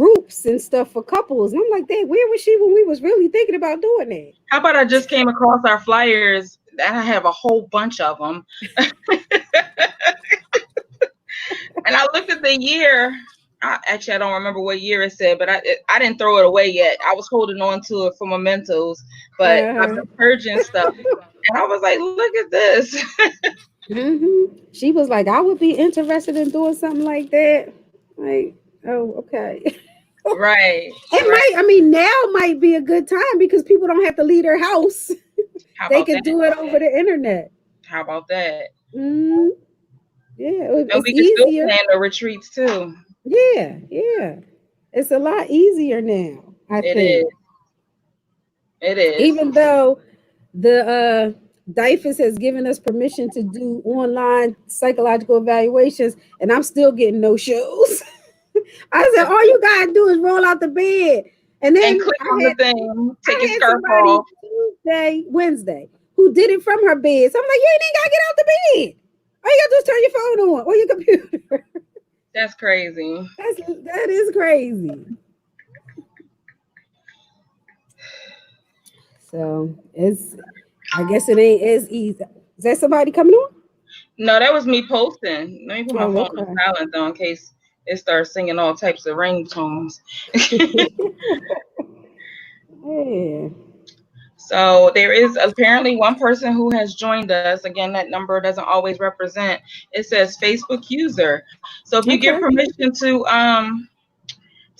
groups and stuff for couples. And I'm like, dang, where was she when we was really thinking about doing that? How about I just came across our flyers and I have a whole bunch of them. And I looked at the year. I don't remember what year it said, but I didn't throw it away yet. I was holding on to it for mementos, but I've been purging stuff. And I was like, look at this. She was like, I would be interested in doing something like that. Like, oh, okay. Right. I mean, now might be a good time because people don't have to leave their house. How They about can that? do it over the internet. How about that? Mm, yeah, And it's we can still easier. plan the retreats too. Yeah. It's a lot easier now, I It think. is. It is. Even though the DIFUS has given us permission to do online psychological evaluations, and I'm still getting no shows. I said, all you gotta do is roll out the bed. And And then click on the thing. Take your I had scarf somebody off. Wednesday, who did it from her bed. So I'm like, you ain't even gotta get out the bed. All you gotta do is turn your phone on or your computer. That's crazy. That is crazy. So I guess it ain't as easy. Is that somebody coming on? No, that was me posting. Let me put my Oh, phone on okay. silent though in case it starts singing all types of ringtones. Yeah. So there is apparently one person who has joined us. Again, that number doesn't always represent. It says Facebook user. So if you give Okay. permission to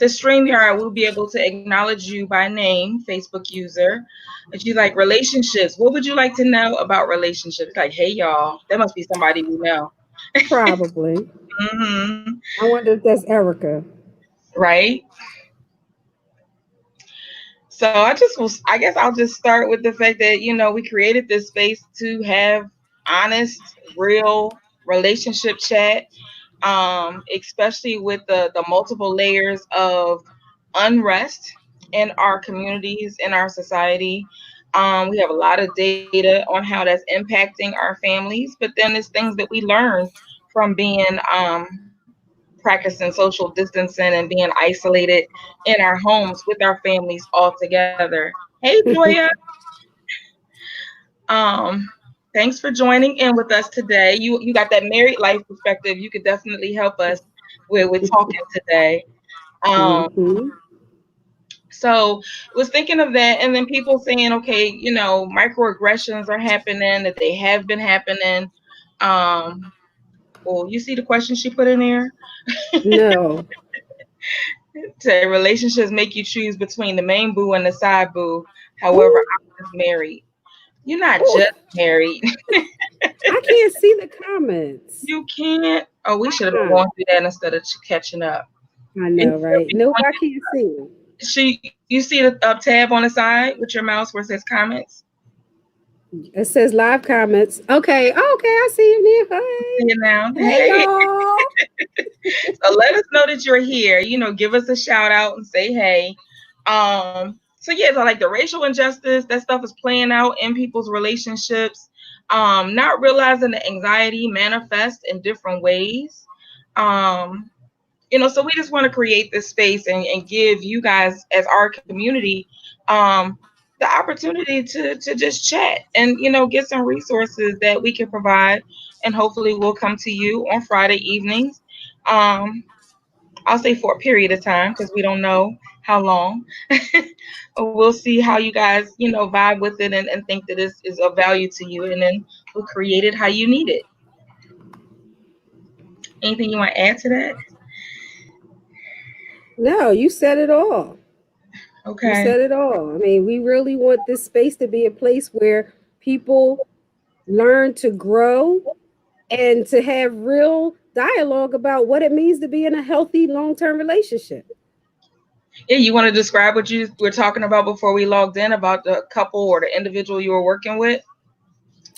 StreamYard, we'll be able to acknowledge you by name, Facebook user. If you like relationships, what would you like to know about relationships? Like, hey y'all, that must be somebody we know. Probably. Hmm. I wonder if that's Erica. Right. So I guess I'll just start with the fact that, we created this space to have honest, real relationship chat, especially with the multiple layers of unrest in our communities, in our society. We have a lot of data on how that's impacting our families, but then it's things that we learn from being practicing social distancing and being isolated in our homes with our families all together. Hey, Joya. Um, Thanks for joining in with us today. You got that married life perspective. You could definitely help us with talking today. Um, Mm-hmm. so was thinking of that, and then people saying, okay, microaggressions are happening, that they have been happening. Um, well, you see the question she put in there? No. Say relationships make you choose between the main boo and the side boo. However, Ooh, I'm just married. You're not ooh, just married. I can't see the comments. You can't. Oh, we should have been Uh-uh. going through that instead of catching up. I And know, right? Nope, I can't see them. you see the tab on the side with your mouse where it says comments. It says live comments. Okay, I see you there. See it now. Hey, hey, Hey, y'all. so let us know that you're here. Give us a shout out and say hey. So yeah, so like the racial injustice, that stuff is playing out in people's relationships. Not realizing the anxiety manifests in different ways. Um, so we just want to create this space and give you guys as our community the opportunity to just chat and get some resources that we can provide, and hopefully we'll come to you on Friday evenings. I'll say for a period of time because we don't know how long. We'll see how you guys vibe with it and think that this is of value to you, and then we'll create it how you need it. Anything you want to add to that? No, you said it all. You Okay. said it all. I mean, we really want this space to be a place where people learn to grow and to have real dialogue about what it means to be in a healthy long-term relationship. Yeah, you want to describe what you were talking about before we logged in about the couple or the individual you were working with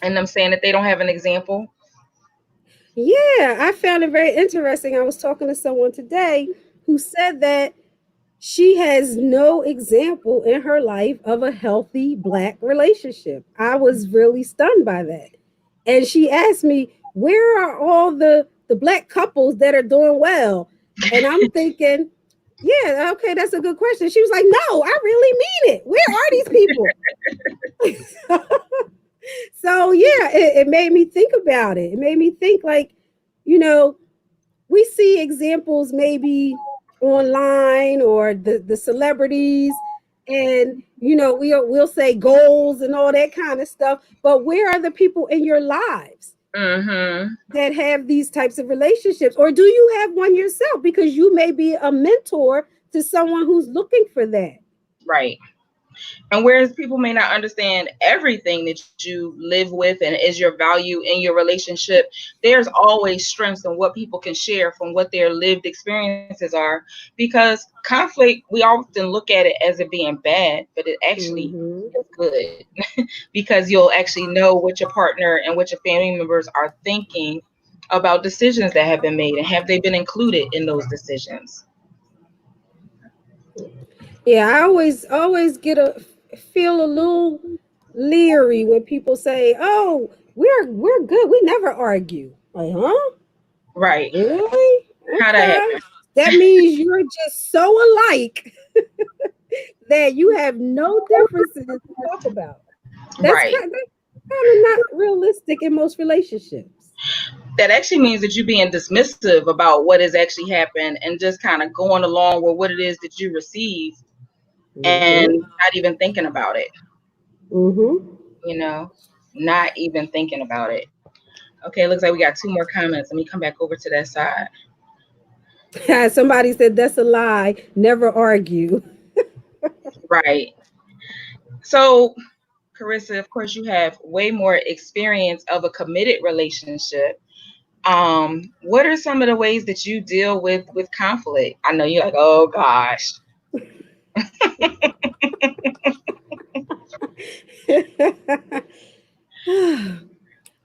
and them saying that they don't have an example? Yeah, I found it very interesting. I was talking to someone today who said that she has no example in her life of a healthy Black relationship. I was really stunned by that. And she asked me, where are all the Black couples that are doing well? And I'm thinking, Yeah, okay, that's a good question. She was like, no, I really mean it. Where are these people? So yeah, it made me think about it. It made me think like, you know, we see examples maybe online or the celebrities, and we'll say goals and all that kind of stuff, but where are the people in your lives Mm-hmm. that have these types of relationships, or do you have one yourself, because you may be a mentor to someone who's looking for that. Right. And whereas people may not understand everything that you live with and is your value in your relationship, there's always strengths in what people can share from what their lived experiences are. Because conflict, we often look at it as it being bad, but it actually Hmm. is good because you'll actually know what your partner and what your family members are thinking about decisions that have been made and have they been included in those decisions. Yeah, I always get a feel a little leery when people say, "Oh, we're good. We never argue." Like, huh? Right. Really? How that Okay. That means you're just so alike that you have no differences to talk about. That's right. kind of not realistic in most relationships. That actually means that you're being dismissive about what has actually happened and just kind of going along with what it is that you receive and Mm-hmm. not even thinking about it, Mm-hmm. you know, not even thinking about it. Okay, looks like we got two more comments. Let me come back over to that side. Somebody said that's a lie. Never argue. Right. So, Carissa, of course, you have way more experience of a committed relationship. What are some of the ways that you deal with conflict? I know you're like, oh gosh.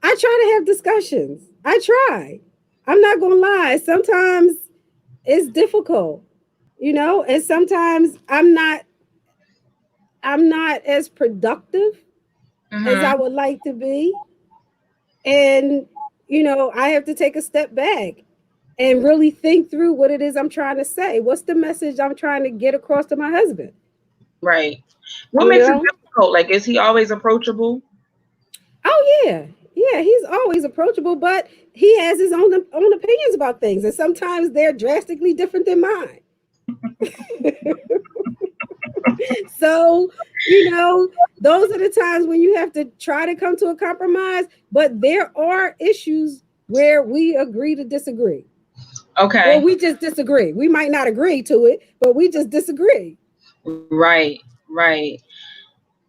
I try to have discussions. I try. I'm not gonna lie. Sometimes it's difficult, and sometimes I'm not as productive as I Mm-hmm. would like to be. And I have to take a step back and really think through what it is I'm trying to say. What's the message I'm trying to get across to my husband? Right. What You makes it know? difficult? Like, is he always approachable? Oh yeah. Yeah, he's always approachable, but he has his own opinions about things, and sometimes they're drastically different than mine. So, those are the times when you have to try to come to a compromise, but there are issues where we agree to disagree. Or Okay. we just disagree. We might not agree to it, but we just disagree. Right. Right.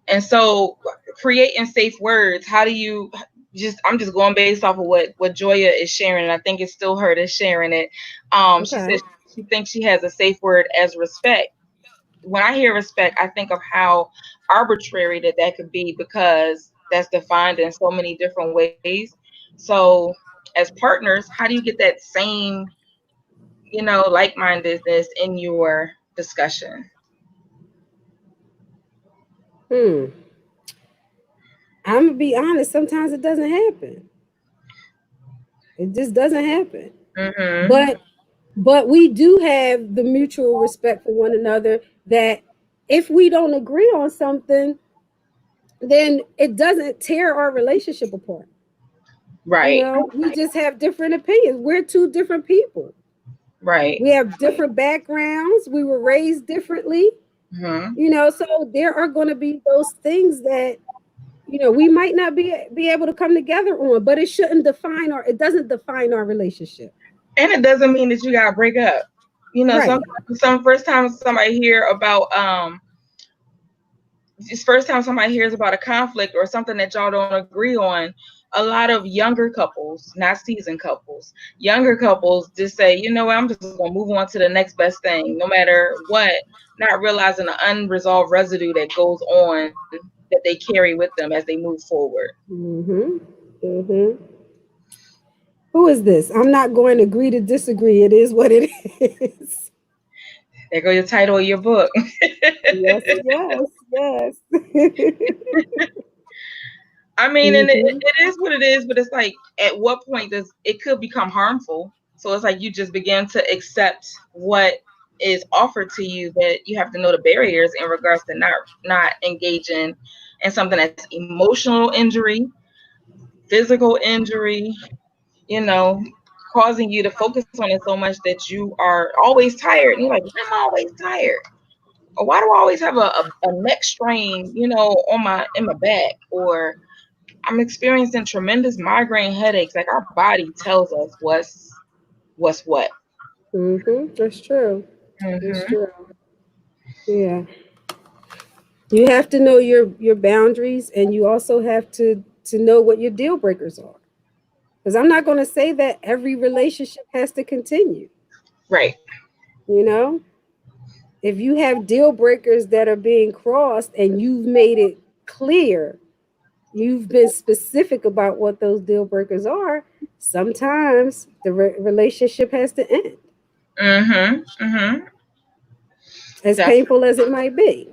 And so creating safe words, how do you just I'm just going based off of what Joya is sharing, and I think it's still her that's sharing it. She Okay. says she thinks she has a safe word as respect. When I hear respect, I think of how arbitrary that could be because that's defined in so many different ways. So, as partners, how do you get that same, like-mindedness in your discussion? Hmm. I'm gonna be honest. Sometimes it doesn't happen. It just doesn't happen. Mm-hmm. But we do have the mutual respect for one another, that if we don't agree on something, then it doesn't tear our relationship apart. Right. We just have different opinions. We're two different people. Right. We have different backgrounds. We were raised differently. Mm-hmm. So there are going to be those things that we might not be able to come together on, but it doesn't define our relationship. And it doesn't mean that you gotta break up. Right. Sometimes some first time somebody hear about it's first time somebody hears about a conflict or something that y'all don't agree on, a lot of younger couples, not seasoned couples, younger couples just say, you know what, I'm just gonna move on to the next best thing, no matter what, not realizing the unresolved residue that goes on that they carry with them as they move forward. Mm-hmm. Mm-hmm. Who is this? I'm not going to agree to disagree. It is what it is. There go your title of your book. Yes, yes, yes. I mean, and Mm-hmm. it is what it is, but it's like, at what point does it could become harmful? So it's like you just begin to accept what is offered to you, that you have to know the barriers in regards to not engaging in something that's emotional injury, physical injury, you know, causing you to focus on it so much that you are always tired. And you're like, why am I always tired? Or why do I always have a neck strain, on my in my back? Or I'm experiencing tremendous migraine headaches. Like our body tells us what's what. That's true. That's Hmm. true. Yeah. You have to know your boundaries, and you also have to know what your deal breakers are. Because I'm not going to say that every relationship has to continue. Right. You know, if you have deal breakers that are being crossed and you've made it clear, you've been specific about what those deal breakers are, sometimes the relationship has to end, Hmm. Hmm. as painful as it might be.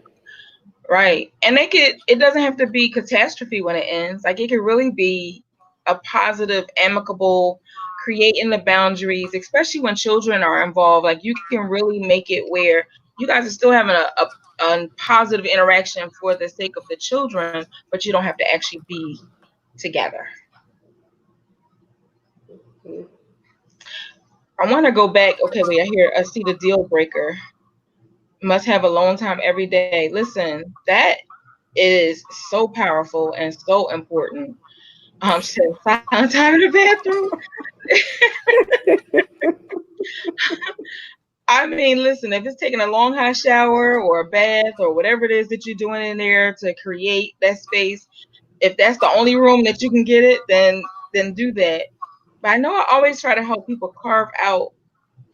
Right. And it doesn't have to be catastrophe when it ends. Like it could really be a positive, amicable, creating the boundaries, especially when children are involved. Like you can really make it where you guys are still having a positive interaction for the sake of the children, but you don't have to actually be together. I want to go back. Okay, wait, I see the deal breaker. Must have alone time every day. Listen, that is so powerful and so important. She said silent time in the bathroom. I mean, listen, if it's taking a long hot shower or a bath or whatever it is that you're doing in there to create that space, if that's the only room that you can get it, then do that. But I know I always try to help people carve out,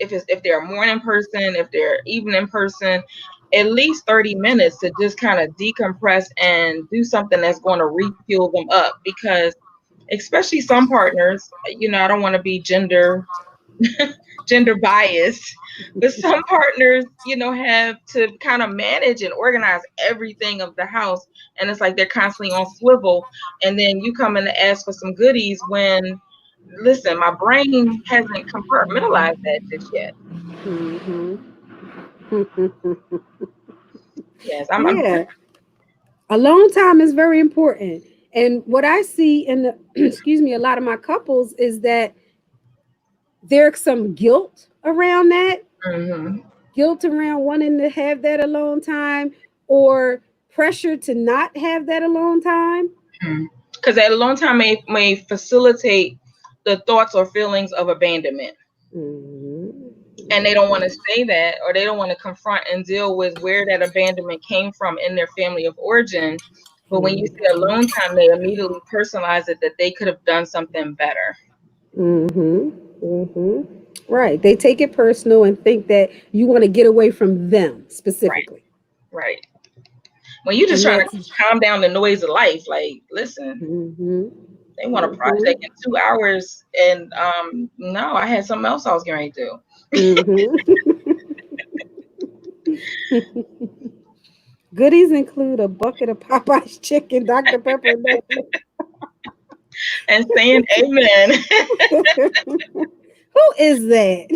if they're a morning person, if they're evening person, at least 30 minutes to just kind of decompress and do something that's going to refuel them up. Because especially some partners, I don't want to be gender biased, but some partners, have to kind of manage and organize everything of the house. And it's like they're constantly on swivel. And then you come in to ask for some goodies when, listen, my brain hasn't compartmentalized that just yet. Hmm. Yes, I'm Yeah, alone time is very important. And what I see in the excuse me, a lot of my couples is that there's some guilt around that, hmm guilt around wanting to have that alone time, or pressure to not have that alone time. because that alone time may facilitate the thoughts or feelings of abandonment. And they don't want to say that, or they don't want to confront and deal with where that abandonment came from in their family of origin. But when you say alone time, they immediately personalize it that they could have done something better. Mm-hmm. Mm-hmm. Right. They take it personal and think that you want to get away from them Right, specifically. right. When you're just And trying to that's calm down the noise of life, like, listen, mm-hmm. they want a Mm-hmm. project in 2 hours, and no, I had something else I was going to do. Mm-hmm. Goodies include a bucket of Popeye's chicken, Dr. Pepper, and Netflix. And saying amen. Who is that?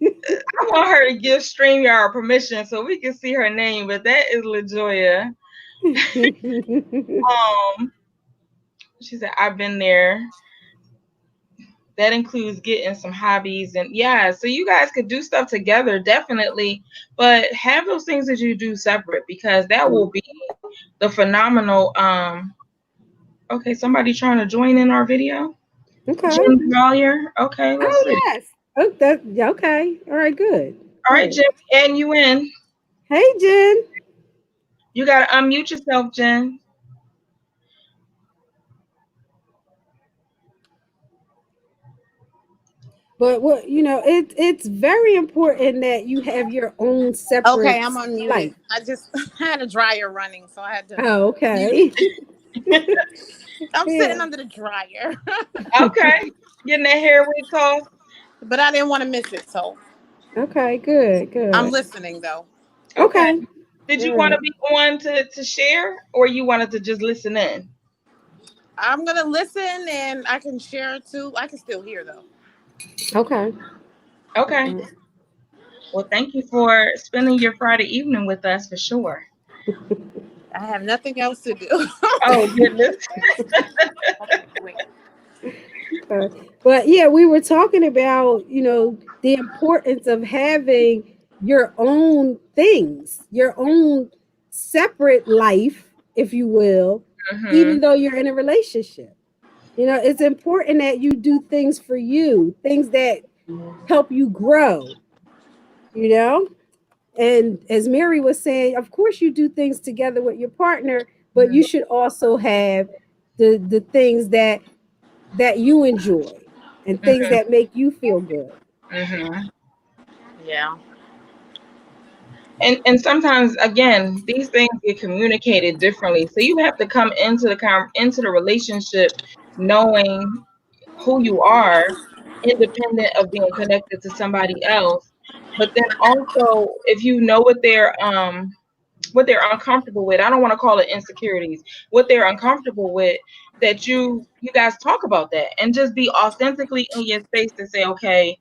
I want her to give StreamYard permission so we can see her name, but that is LaJoya. Um, she said, I've been there. That includes getting some hobbies, and yeah, so you guys could do stuff together, definitely, but have those things that you do separate, because that will be the phenomenal. Okay, somebody trying to join in our video. Okay. Jim Collier. Okay, let's Oh see. yes. Oh, that yeah, okay. All right. Good. All right, Good. Jim, and you in. Hey, Jen. You got to unmute yourself, Jen. But what it's very important that you have your own Okay, separate I'm unmuted. life. I just had a dryer running, so I had to Oh, mute okay. it. I'm sitting Yeah. under the dryer, Okay, getting that hair wig off. but I didn't want to miss it, so Okay. Good. I'm Good. listening though. Okay. Okay. Did All you want to right. be on to share, or you wanted to just listen in? I'm gonna listen and I can share too. I can still hear though. Okay. Okay. Mm. Well, thank you for spending your Friday evening with us for sure. I have nothing else to do. Oh goodness. Okay, wait. But yeah, we were talking about, the importance of having your own things, your own separate life, if you will, Mm-hmm. even though you're in a relationship. It's important that you do things for you, things that help you grow, you know? And as Mary was saying, of course you do things together with your partner, but you should also have the things that you enjoy and things that make you feel good. Mm-hmm. Yeah. And sometimes again these things get communicated differently, so you have to come into into the relationship knowing who you are, independent of being connected to somebody else. But then also, if you know what they're uncomfortable with, I don't want to call it insecurities, what they're uncomfortable with, that you guys talk about that and just be authentically in your space to say, okay,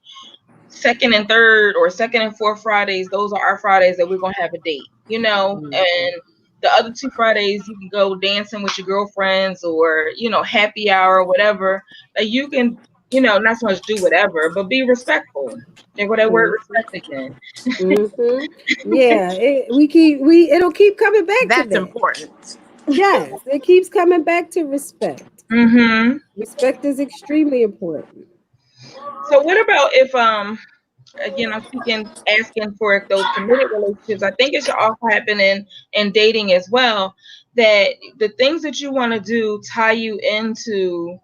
second and third or second and fourth Fridays, those are our Fridays that we're gonna have a date, Mhm. and the other two Fridays you can go dancing with your girlfriends or, happy hour or whatever. Like you can, not so much do whatever, but be respectful. There go that word Mhm. respect again. Mhm. Yeah, it'll keep coming back to That's that. important. Yes, it keeps coming back to respect. Hmm. Respect is extremely important. So what about if again, I'm speaking, asking for those committed relationships. I think it should also happen in dating as well. That the things that you want to do tie you into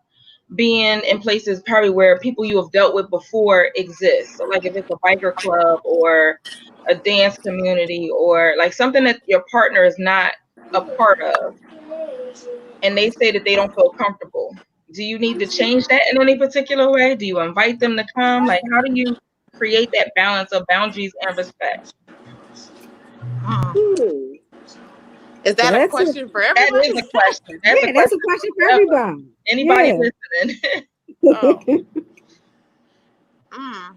being in places probably where people you have dealt with before exist. So, like if it's a biker club or a dance community or like something that your partner is not a part of, and they say that they don't feel comfortable. Do you need to change that in any particular way? Do you invite them to come? Like, how do you create that balance of boundaries and respect? Hmm. Hmm. Is that a That's a question for That is everybody? a question. That's a Yeah, that's a question question for for whoever. everybody. Anybody Yeah. listening. Oh. Mm.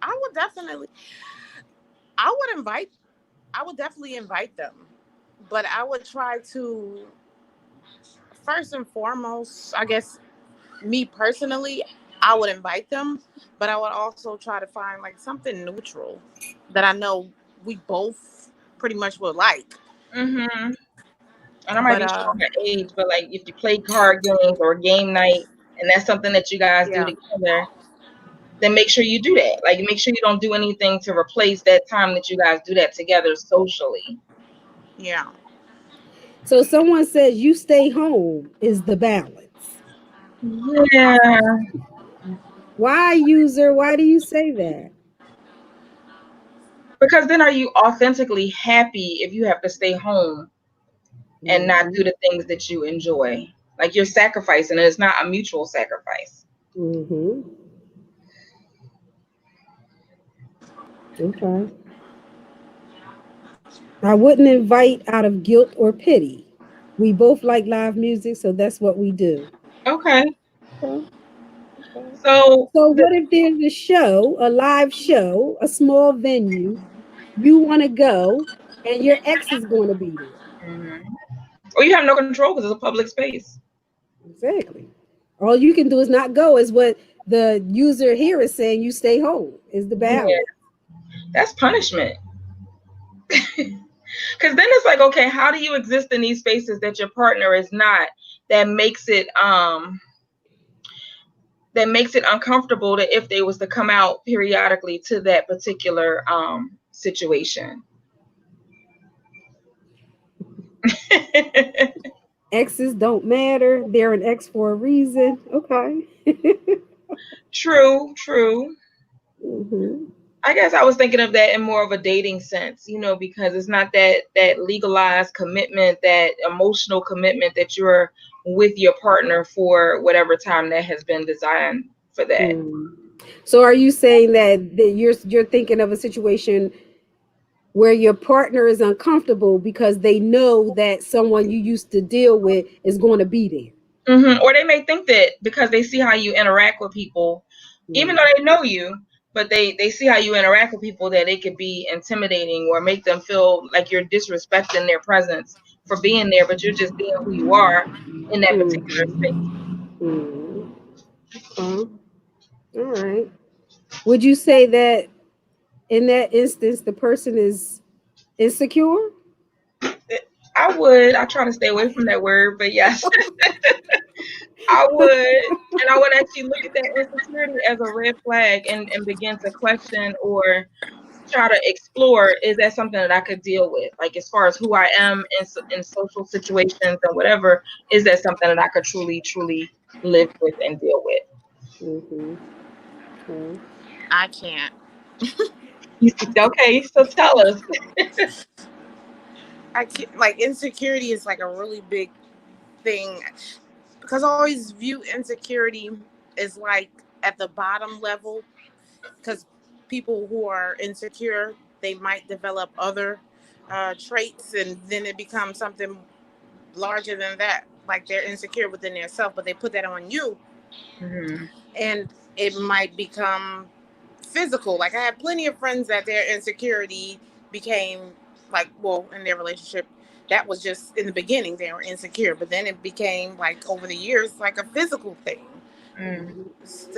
I would definitely. I would invite. I would definitely invite them, but I would try to first and foremost. I guess me personally, I would invite them, but I would also try to find like something neutral that I know we both pretty much would like. Hmm. And I might But be showing my age, but like if you play card games or game night and that's something that you guys do yeah, together, then make sure you do that. Like make sure you don't do anything to replace that time that you guys do that together socially. yeah. So someone says you stay home is the balance. Yeah. Why, user? Why do you say that? Because then are you authentically happy if you have to stay home and not do Hmm. the things that you enjoy? Like you're sacrificing, and it's not a mutual sacrifice. Hmm. Okay. I wouldn't invite out of guilt or pity. We both like live music, so that's what we do. Okay. Okay. Okay. So So what if there's a show, a live show, a small venue, you want to go and your ex is going to be there? mhm. Or you have no control because it's a public space. Exactly. All you can do is not go, is what the user here is saying. You stay home is the Yeah, balance. that's punishment. Because then it's like, okay, how do you exist in these spaces that your partner is not? That makes it uncomfortable that if they was to come out periodically to that particular situation. Exes don't matter. They're an ex for a reason. Okay. True, true. Hmm. I guess I was thinking of that in more of a dating sense, because it's not that legalized commitment, that emotional commitment that you're with your partner for whatever time that has been designed for that. Mm. So are you saying that you're thinking of a situation where your partner is uncomfortable because they know that someone you used to deal with is going to be there? Or they may think that because they see how you interact with people, even though Mm. they know you, but they see how you interact with people, that it could be intimidating or make them feel like you're disrespecting their presence for being there, but you're just being who you are in that particular space. Mm-hmm. All right. Would you say that in that instance the person is insecure? I try to stay away from that word, but yes, I would. And I would actually look at that insecurity as a red flag, and begin to question or try to explore, is that something that I could deal with? Like, as far as who I am in social situations and whatever, is that something that I could truly live with and deal with? Mm-hmm. Okay. I can't. Okay, so tell us. I can't. Like insecurity is like a really big thing because I always view insecurity as like at the bottom level because people who are insecure they might develop other traits and then it becomes something larger than that. Like they're insecure within themselves, but they put that on you, Mm-hmm. and it might become physical. Like I had plenty of friends that their insecurity became like, well, in their relationship, that was just in the beginning they were insecure, but then it became like over the years like a physical thing, Mm.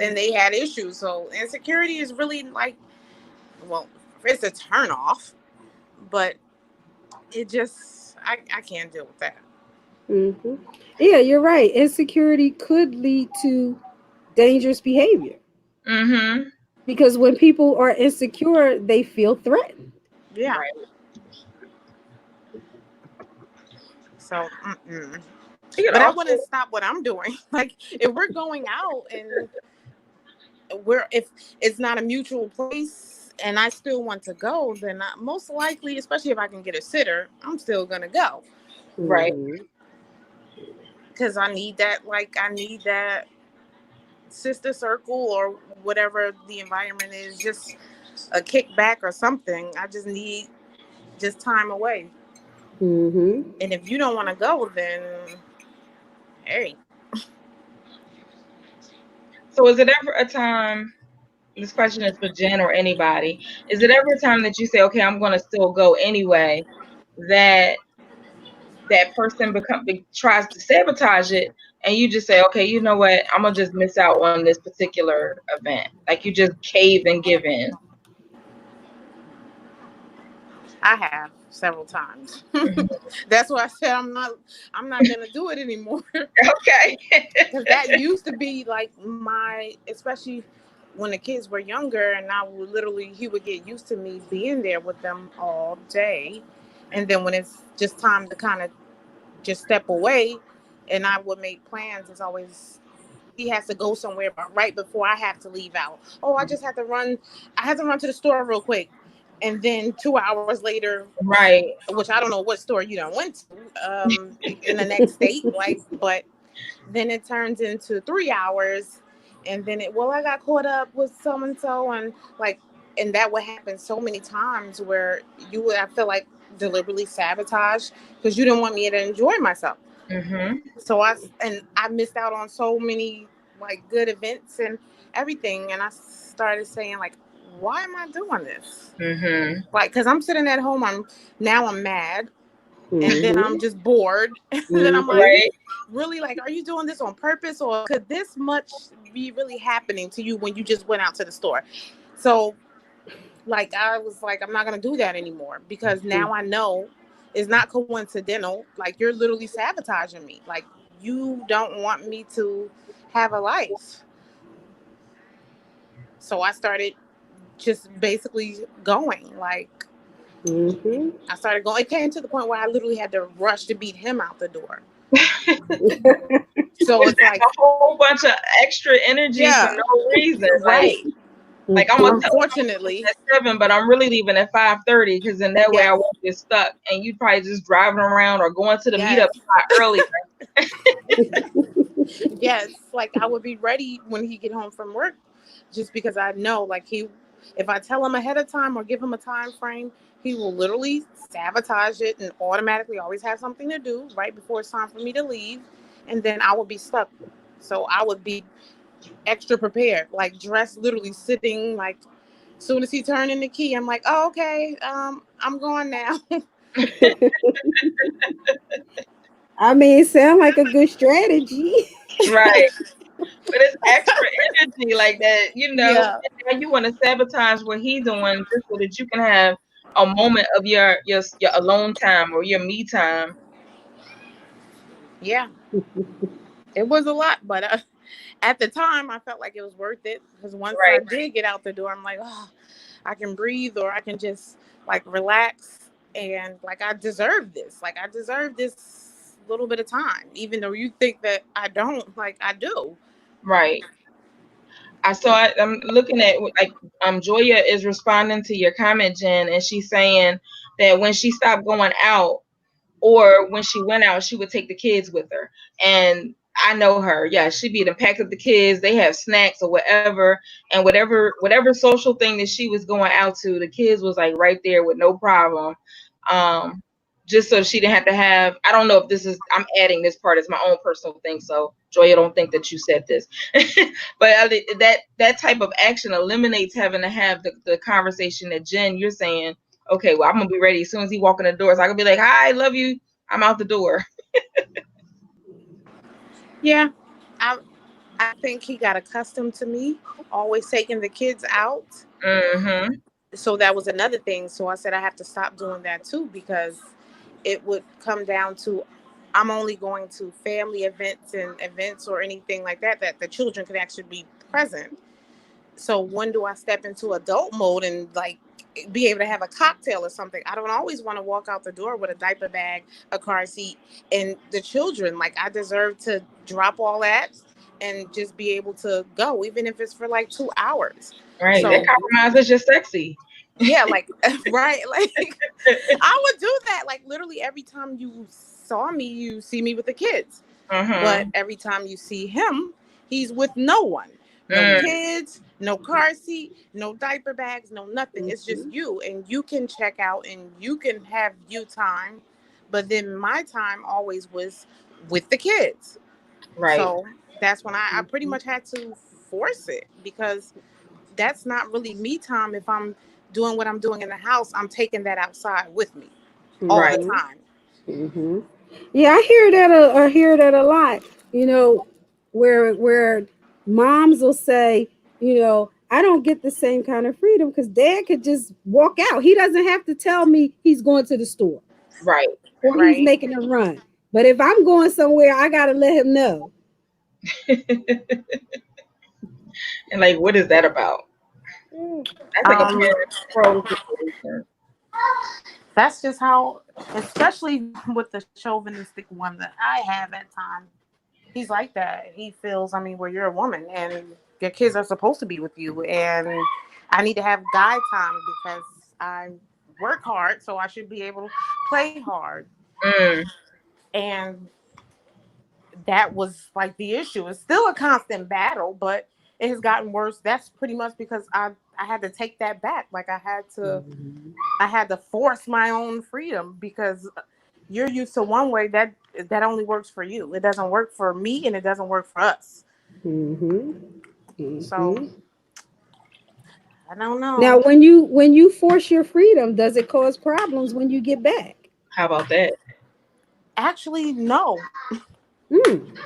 and they had issues. So insecurity is really like, well, it's a turn off, but it just I can't deal with that. Mm-hmm. Yeah, you're right. Insecurity could lead to dangerous behavior Mm-hmm. because when people are insecure, they feel threatened. Yeah. Right. So, mm-mm. You could But I also. wouldn't stop what I'm doing. Like if we're going out and we're if it's not a mutual place and I still want to go, then most likely, especially if I can get a sitter, I'm still gonna go Right. Mm-hmm. because I need that. Like I need that sister circle or whatever the environment is, just a kickback or something. I just need just time away. Mm-hmm. And if you don't want to go, then hey, So, is it ever a time? This question is for Jen or anybody. Is it ever a time that you say, "Okay, I'm going to still go anyway," that that person tries to sabotage it, and you just say, "Okay, you know what? I'm gonna just miss out on this particular event." Like, you just cave and give in. I have several times. Mhm. That's why I said I'm not gonna do it anymore. Okay. Because that used to be like my, especially when the kids were younger, and I would literally he would get used to me being there with them all day, and then when it's just time to kind of just step away, and I would make plans. It's always he has to go somewhere, but right before I have to leave out. Oh, I just have to run. I have to run to the store real quick, and then 2 hours later, Right. which I don't know what store you done went to, in the next state, like, but then it turns into 3 hours, and then I got caught up with so and so, and like, and that would happen so many times where you would I feel like deliberately sabotage because you didn't want me to enjoy myself. Mhm. So I missed out on so many like good events and everything, and I started saying like, why am I doing this? Mhm. Like, because I'm sitting at home, I'm mad, and then I'm Mm-hmm. just bored, and then I'm like, Mm-hmm. Right. really, like, are you doing this on purpose, or could this much be really happening to you when you just went out to the store? So like I was like, I'm not gonna do that anymore because now I know it's not coincidental. Like you're literally sabotaging me. Like you don't want me to have a life. So I started just basically going. Like Mm-hmm. I started going. It came to the point where I literally had to rush to beat him out the door. So Which it's that's like, a whole bunch of extra energy for yeah, no reason. right. Like, I'm gonna tell him I'm leaving Unfortunately, at 7, but I'm really leaving at 5:30, because then that way I yes, won't get stuck. And you probably just driving around or going to the meetup yes. spot earlier. Yes, like I would be ready when he get home from work, just because I know, like if I tell him ahead of time or give him a time frame, he will literally sabotage it and automatically always have something to do right before it's time for me to leave, and then I would be stuck. So I would be extra prepared, like dressed, literally sitting, like Soon as he turned in the key, I'm like, oh, okay, I'm going now. I mean, it sounds like a good strategy. Right. But it's extra energy like that, Yeah. and now you want to sabotage what he's doing just so that you can have a moment of your alone time or your me time. Yeah. It was a lot, but at the time, I felt like it was worth it because once I Right, did get out the door, I'm like, oh, I can breathe or I can just like relax and like I deserve this. Like I deserve this little bit of time, even though you think that I don't. Like I do. right. I'm looking at like Joya is responding to your comment, Jen, and she's saying that when she stopped going out, or when she went out, she would take the kids with her. And I know her. Yeah, she'd be to pack up the kids. They have snacks or whatever, and whatever social thing that she was going out to, the kids was like right there with no problem. Um, just so she didn't have to have. I don't know if this is. I'm adding this part as my own personal thing. So Joya, don't think that you said this, but that type of action eliminates having to have the conversation that Jen you're saying. Okay, well, I'm gonna be ready as soon as he walk in the door. So I can be like, "Hi, love you." I'm out the door. Yeah, I I think he got accustomed to me always taking the kids out. Mm-hmm. So that was another thing. So I said I have to stop doing that too because it would come down to I'm only going to family events and events or anything like that that the children can actually be present. So when do I step into adult mode and like be able to have a cocktail or something? I don't always want to walk out the door with a diaper bag, a car seat, and the children. Like I deserve to drop all that and just be able to go, even if it's for like 2 hours. Right. That So compromise is just sexy. yeah, like right, like I would do that. Like literally every time you saw me, you see me with the kids. But Mm-hmm. every time you see him, he's with no one. No Mm, kids, no car seat, no diaper bags, no nothing. It's just Mhm. you. And you can check out and you can have you time. But then my time always was with the kids. right. So that's when I pretty Mhm. much had to force it because that's not really me time. If I'm doing what I'm doing in the house, I'm taking that outside with me all the Right. Mhm. time. Mhm. Yeah, I hear that. I hear that a lot. You know, where moms will say, I don't get the same kind of freedom because dad could just walk out. He doesn't have to tell me he's going to the store Right. or he's Right? making a run. But if I'm going somewhere, I gotta let him know. And like, what is that about? Mm. That's like a Um, parent pro situation. that's just how, especially with the chauvinistic one that I have at times, he's like that. He feels, I mean, well, you're a woman and your kids are supposed to be with you, and I need to have guy time because I work hard, so I should be able to play hard. Mm, And that was like the issue. It's still a constant battle, but it has gotten worse. That's pretty much because I had to take that back. Like Mhm. I had to force my own freedom because you're used to one way that only works for you. It doesn't work for me and it doesn't work for us. Mhm. So Mhm. I don't Now, know. when you force your freedom, does it cause problems when you get back? how about that? Actually, no,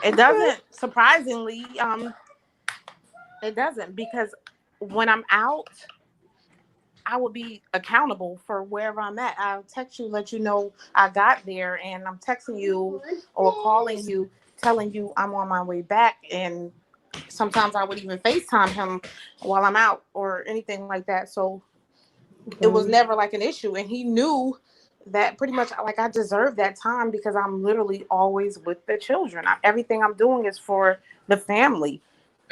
it Okay. doesn't. Surprisingly, it doesn't because when I'm out, I would be accountable for wherever I'm at. I'll text you, let you know I got there, and I'm texting you or calling you, telling you I'm on my way back. And sometimes I would even FaceTime him while I'm out or anything like that. So it was Okay. never like an issue. And he knew that pretty much like I deserve that time because I'm literally always with the children. Everything I'm doing is for the family.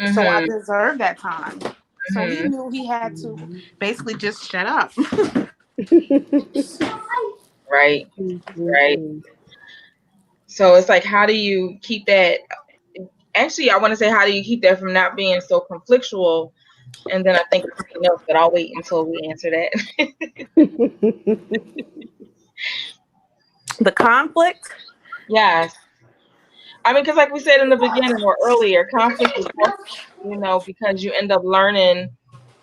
So I Mm-hmm. deserve that time. So he Mm-hmm. knew he had to Mhm. basically just shut up. Right. Right. Mhm. So it's like, how do you keep that? Actually, I want to say, how do you keep that from not being so conflictual? And then I think of something else, but I'll wait until we answer that. The conflict. Yes. I mean, because like we said in the beginning or earlier, conflict is healthy, because you end up learning.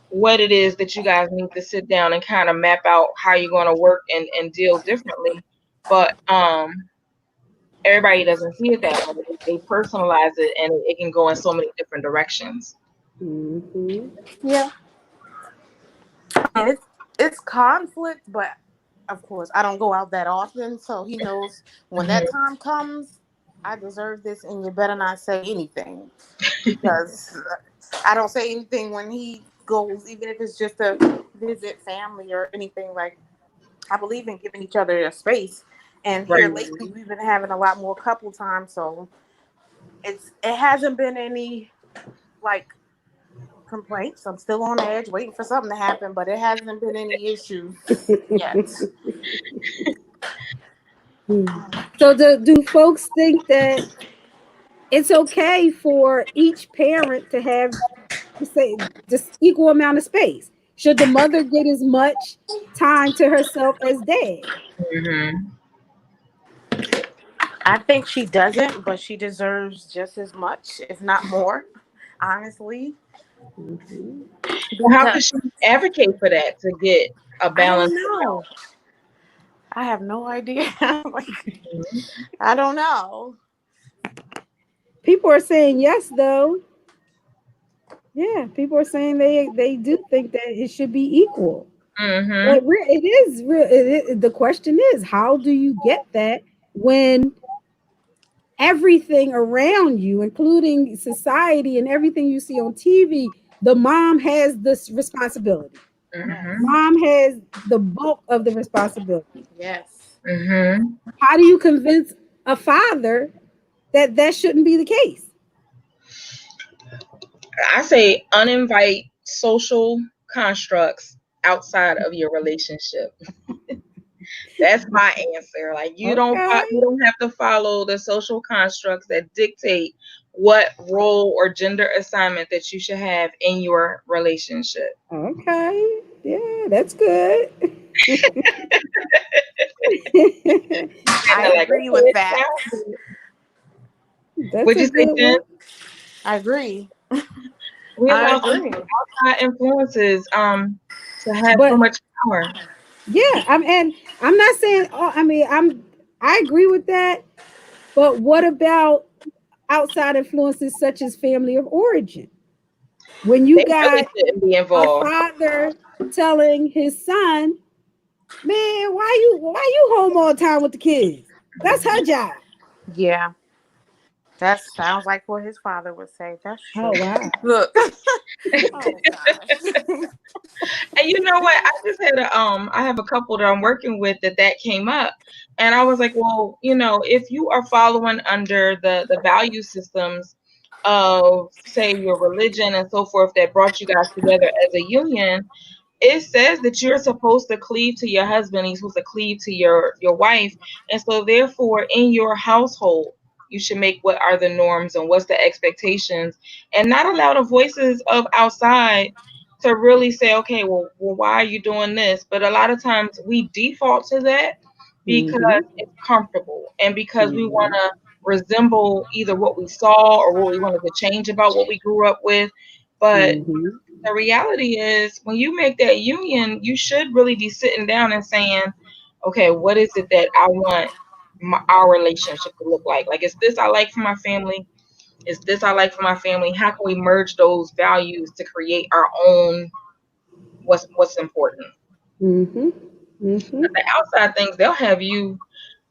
what it is that you guys need to sit down and kind of map out how you're going to work and deal differently. But everybody doesn't see it that way. They personalize it, and it can go in so many different directions. Mm-hmm. Yeah, it's conflict, but of course I don't go out that often, so he knows when that Hmm. time comes, I deserve this, and you better not say anything because I don't say anything when he goes, even if it's just to visit family or anything. Like, I believe in giving each other a space, and here Right. lately we've been having a lot more couple time, so it hasn't been any like complaints. I'm still on edge, waiting for something to happen, but it hasn't been any issues yet. So do folks think that it's okay for each parent to have, say, just equal amount of space? Should the mother get as much time to herself as dad? Hmm. I think she doesn't, but she deserves just as much, if not more, honestly. Mm-hmm. Well, how could Because she advocate for that to get a I don't balance? know. I have no idea. Like, Mhm. I don't know. People are saying yes, though. Yeah, people are saying they do think that it should be equal. But Mhm. it is real. The question is, how do you get that when everything around you, including society and everything you see on TV, the mom has this responsibility. Mhm. Mom has the bulk of the responsibility. Yes. Mhm. How do you convince a father that that shouldn't be the case? I say uninvite social constructs outside of your relationship. That's my answer. Like Okay. you don't have to follow the social constructs that dictate what role or gender assignment that you should have in your relationship. Okay. Yeah, that's good. And I they're like, agree with okay, that. now That's would a you say, good Jen? one. I agree. We I allow so agree. many outside influences to have so But much power. yeah, and I'm not saying, oh, I mean, I agree with that. But what about outside influences such as family of origin? When you They really got shouldn't be a involved. father telling his son, "Man, why you home all the time with the kids? That's her job." Yeah, that sounds like what his father would say. That's Oh true. wow. Look. Oh gosh. And you know what? I just had I have a couple that I'm working with that came up, and I was like, well, if you are following under the value systems of, say, your religion and so forth that brought you guys together as a union, it says that you're supposed to cleave to your husband, he's supposed to cleave to your wife, and so therefore in your household you should make what are the norms and what's the expectations, and not allow the voices of outside to really say, okay, well, why are you doing this? But a lot of times we default to that because Mm-hmm. it's comfortable and because we want Mm-hmm. to resemble either what we saw or what we wanted to change about what we grew up with. But Mm-hmm. the reality is, when you make that union, you should really be sitting down and saying, okay, what is it that I want our relationship to look like? Like, is this I like for my family? Is this I like for my family? How can we merge those values to create our own what's important? Mm-hmm. Mm-hmm. But the outside things, they'll have you,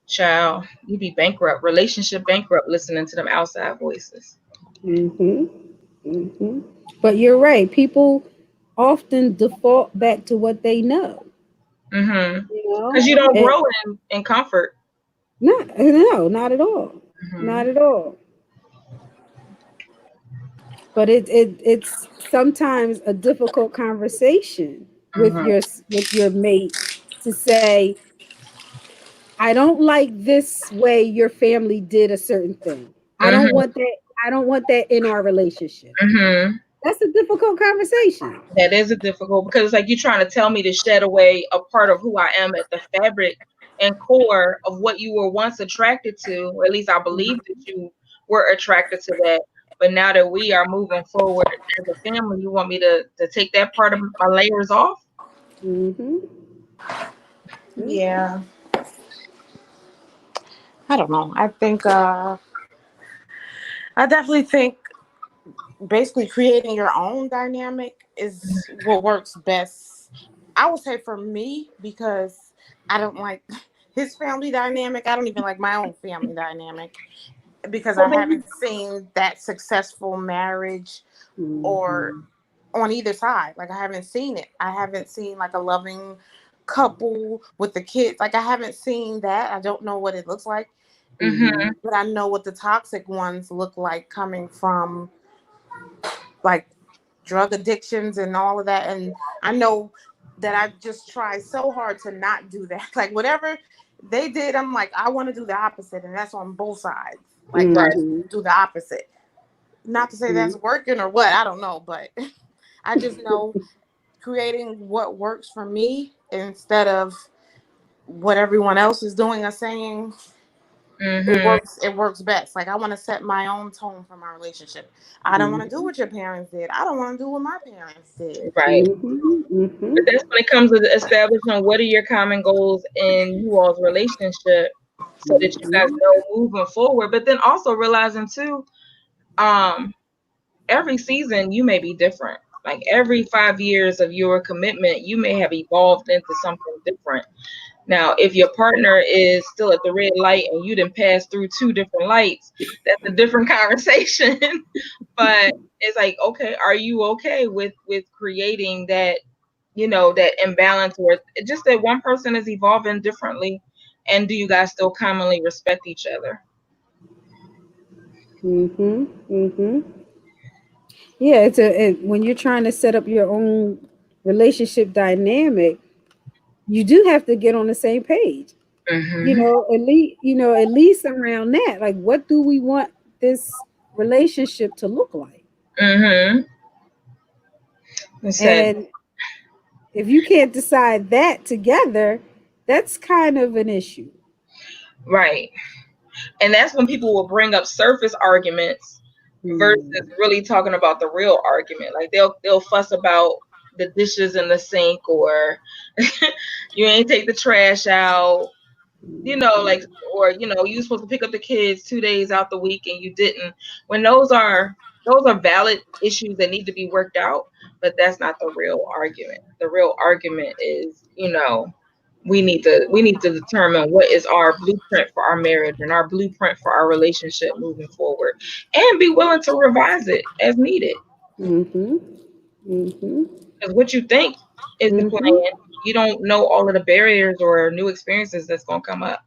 child, you be bankrupt, relationship bankrupt, listening to them outside voices. Mm-hmm. Mm-hmm. But you're right. People often default back to what they know. Mm-hmm. You know, Because you don't and grow in comfort. not no, not at all, not Mm-hmm. at all. But it's sometimes a difficult conversation Mm-hmm. with your mate to say, I don't like this way your family did a certain thing. I don't Mm-hmm. want that. I don't want that in our relationship. Mm-hmm. That's a difficult conversation. That is a difficult, because it's like you're trying to tell me to shed away a part of who I am at the fabric and core of what you were once attracted to, or at least I believe that you were attracted to that. but now that we are moving forward as a family, you want me to take that part of my layers off? Mm-hmm. Yeah. I don't know. I definitely think basically creating your own dynamic is what works best. I would say for me, because I don't like his family dynamic. I don't even like my own family dynamic because I Well, then, haven't seen that successful marriage or Mm-hmm. on either side. Like I haven't seen it. I haven't seen like a loving couple with the kids. Like I haven't seen that. I don't know what it looks like, Mm-hmm. mm-hmm, but I know what the toxic ones look like coming from like drug addictions and all of that. And I know that I just try so hard to not do that. Like whatever they did, I'm like, I want to do the opposite. And that's on both sides. Like right. let's Mm-hmm. do the opposite. Not to say that's working or what, I don't know, but I just know creating what works for me instead of what everyone else is doing or saying, Mm-hmm. it works best. Like I want to set my own tone for my relationship. I don't want to do what your parents did. I don't want to do what my parents did. Right. Mm-hmm. But Mm-hmm. that's when it comes to establishing what are your common goals in you all's relationship so that you guys Mm-hmm. know moving forward. But then also realizing too, um, every season you may be different. Like every 5 years of your commitment, you may have evolved into something different. Now, if your partner is still at the red light and you didn't pass through two different lights, that's a different conversation. But it's like, okay, are you okay with creating that, that imbalance, or just that one person is evolving differently, and do you guys still commonly respect each other? Mm-hmm. Mm-hmm. Yeah, when you're trying to set up your own relationship dynamic, you do have to get on the same page. Mm-hmm. At least around that. Like, what do we want this relationship to look like? Mm-hmm. It said, And if you can't decide that together, that's kind of an issue. right. And that's when people will bring up surface arguments versus Mm. really talking about the real argument. Like they'll fuss about the dishes in the sink, or you ain't take the trash out, like, or you supposed to pick up the kids 2 days out the week and you didn't. When those are valid issues that need to be worked out, but that's not the real argument. The real argument is, we need to determine what is our blueprint for our marriage and our blueprint for our relationship moving forward, and be willing to revise it as needed. Mm-hmm. Mm-hmm. Because what you think is the Mm-hmm. plan, you don't know all of the barriers or new experiences that's going to come up.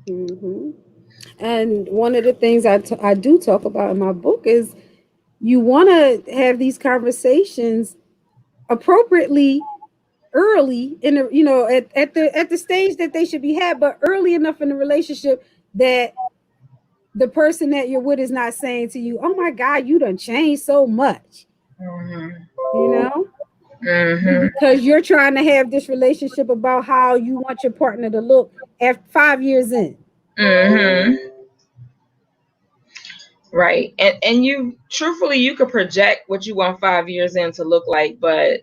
Mm-hmm. And one of the things I do talk about in my book is you want to have these conversations appropriately early in the at the stage that they should be had, but early enough in the relationship that the person that you're with is not saying to you, "Oh my God, you done changed so much," Hmm. you know, Hmm. because you're trying to have this relationship about how you want your partner to look at 5 years in. Hmm. Right. And you truthfully, you could project what you want 5 years in to look like, but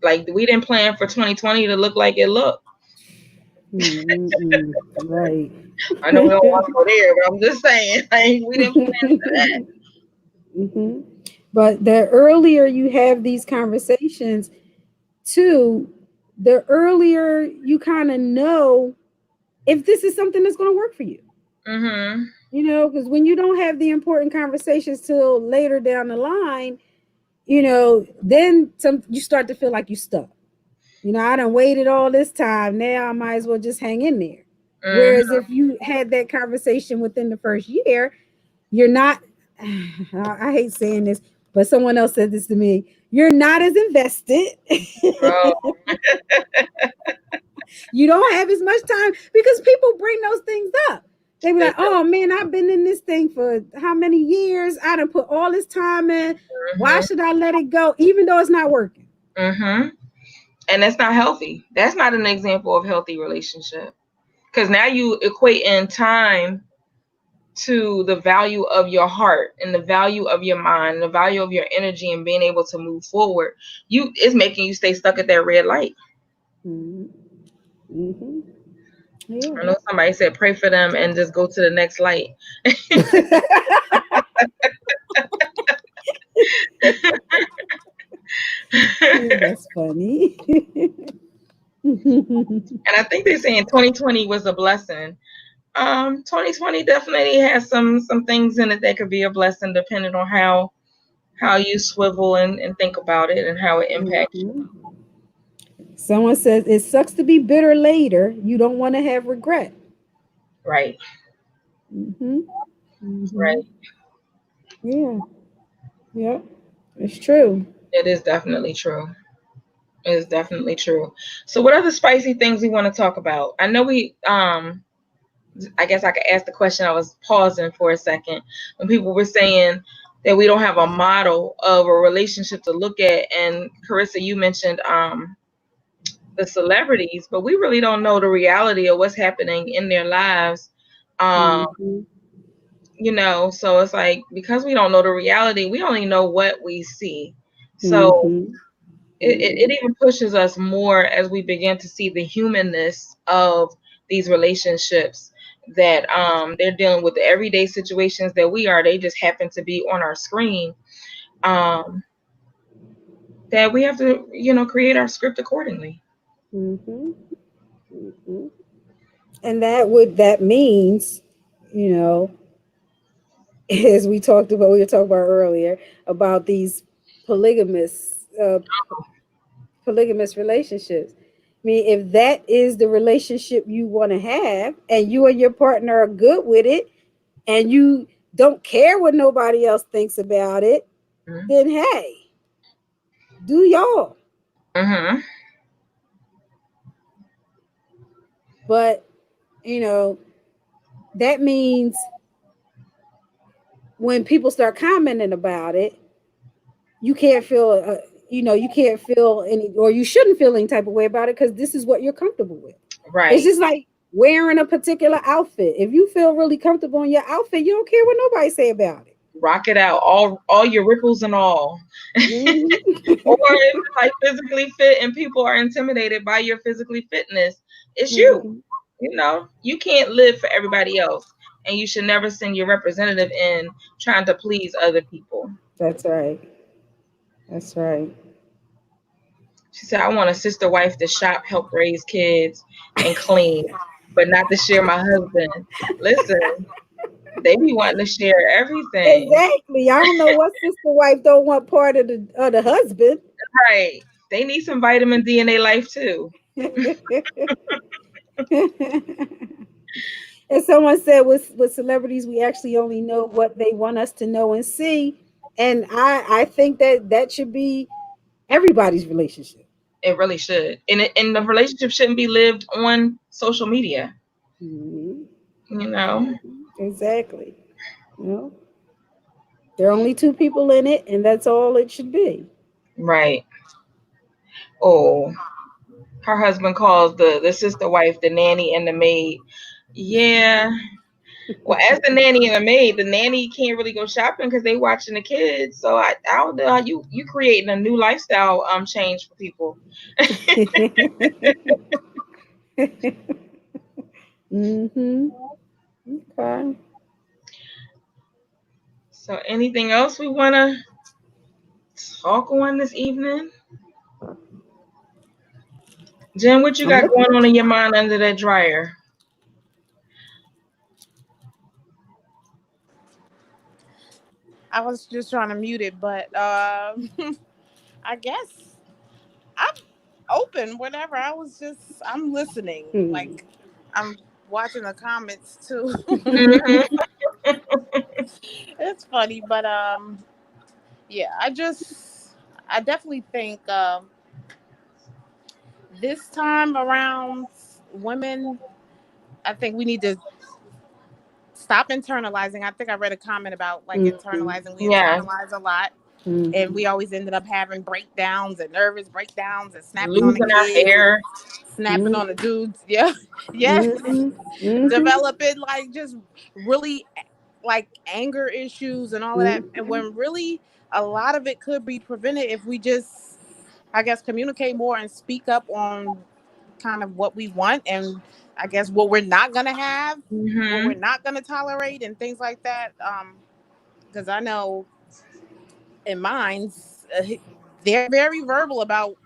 like we didn't plan for 2020 to look like it looked. Mm-mm. Right. I know we don't want to go there, but I'm just saying, like, we didn't plan for that. Hmm. But the earlier you have these conversations, too, the earlier you kind of know if this is something that's going to work for you. Hmm. Because when you don't have the important conversations till later down the line, then you start to feel like you stuck. I done waited all this time. Now I might as well just hang in there. Hmm. Whereas if you had that conversation within the first year, you're not, I hate saying this, but someone else said this to me. You're not as invested. Oh, You don't have as much time because people bring those things up. They be they like, oh man, I've been in this thing for how many years? I done put all this time in. Why do. should I let it go? Even though it's not working. Hmm. Hmm. And that's not healthy. That's not an example of healthy relationship. Because now you equate in time to the value of your heart and the value of your mind, the value of your energy and being able to move forward, it's making you stay stuck at that red light. Mhm. Mhm. Yeah. I know somebody said pray for them and just go to the next light. That's funny. And I think they're saying 2020 was a blessing. 2020 definitely has some things in it that could be a blessing depending on how you swivel and think about it and how it impacts you. Mhm. Someone says it sucks to be bitter later. You don't want to have regret. Right. Hmm. Hmm. Right. Yeah. Yep. It's true. It is definitely true. It is definitely true. So what other spicy things we want to talk about? I know I guess I could ask the question. I was pausing for a second when people were saying that we don't have a model of a relationship to look at. And Carissa, you mentioned the celebrities, but we really don't know the reality of what's happening in their lives. Um, Hmm. so it's like because we don't know the reality, we only know what we see. So Hmm. it even pushes us more as we begin to see the humanness of these relationships that they're dealing with the everyday situations that we are. They just happen to be on our screen. Um, that we have to, create our script accordingly. Hmm. Hmm. And that means, you know, as we were talking about earlier about these polygamous polygamous relationships. I mean, if that is the relationship you want to have and you and your partner are good with it and you don't care what nobody else thinks about it, then hey, do y'all. Mm-hmm. But, you know, that means when people start commenting about it, you can't feel, you can't feel any, or you shouldn't feel any type of way about it because this is what you're comfortable with. It's Right. just like wearing a particular outfit. If you feel really comfortable in your outfit, you don't care what nobody say about it. Rock it out, all your ripples and all. Or Mm-hmm. if it's like physically fit and people are intimidated by your physically fitness, it's you. Mm-hmm. You can't live for everybody else, and you should never send your representative in trying to please other people. That's right. That's right. She said, I want a sister wife to shop, help raise kids, and clean, but not to share my husband. Listen, they be wanting to share everything. Exactly. I don't know what sister wife don't want part of the husband. Right. They need some vitamin D in their life too. And someone said with celebrities, we actually only know what they want us to know and see. And I think that should be everybody's relationship. It really should. And the relationship shouldn't be lived on social media, Mm-hmm. you know? Exactly. You know, there are only two people in it, and that's all it should be. Right. Oh, her husband calls the sister wife the nanny and the maid. Yeah. Well, as the nanny and the maid, the nanny can't really go shopping because they watching the kids. So I don't know how you creating a new lifestyle change for people. Mm-hmm. Okay. So anything else we wanna talk on this evening? Jen, what you I'm got looking. going on in your mind under that dryer? I was just trying to mute it, but I guess I'm open. Whatever. I'm listening. Hmm. Like I'm watching the comments too. Mm-hmm. It's funny, but yeah. I definitely think this time around, women. I think we need to stop internalizing. I think I read a comment about like Hmm. internalizing. We Yeah. internalize a lot, and Hmm. we always ended up having breakdowns and nervous breakdowns and snapping on the Losing our kids and hair. snapping on the dudes. Yeah, yeah. Hmm. Hmm. Developing like just really. like anger issues and all of that. And Mhm. when really a lot of it could be prevented if we just, I guess, communicate more and speak up on kind of what we want, and I guess what we're not gonna have, what we're Mhm. not gonna tolerate, and things like that. Because I know in mines, they're very verbal about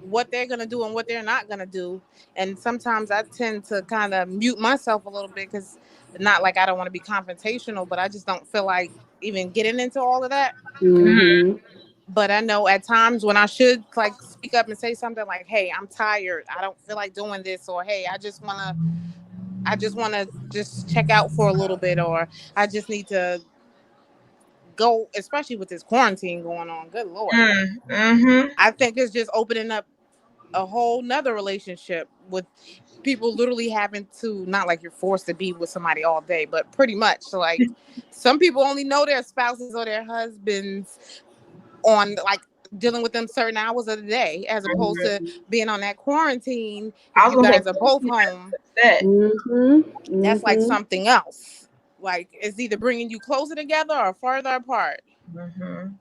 what they're gonna do and what they're not gonna do, and sometimes I tend to kind of mute myself a little bit because not like I don't want to be confrontational, but I just don't feel like even getting into all of that. Mhm. Mhm. But I know at times when I should like speak up and say something like, "Hey, I'm tired. I don't feel like doing this," or "Hey, I just wanna just check out for a little bit," or "I just need to go," especially with this quarantine going on. Good Lord. Mhm. I think it's just opening up a whole nother relationship with people literally having to, not like you're forced to be with somebody all day, but pretty much. So like some people only know their spouses or their husbands on like dealing with them certain hours of the day, as opposed to Mhm. being on that quarantine. I If was you gonna say guys are both home, that. Mhm. that's like Mhm. something else. Like it's either bringing you closer together or further apart. Mhm.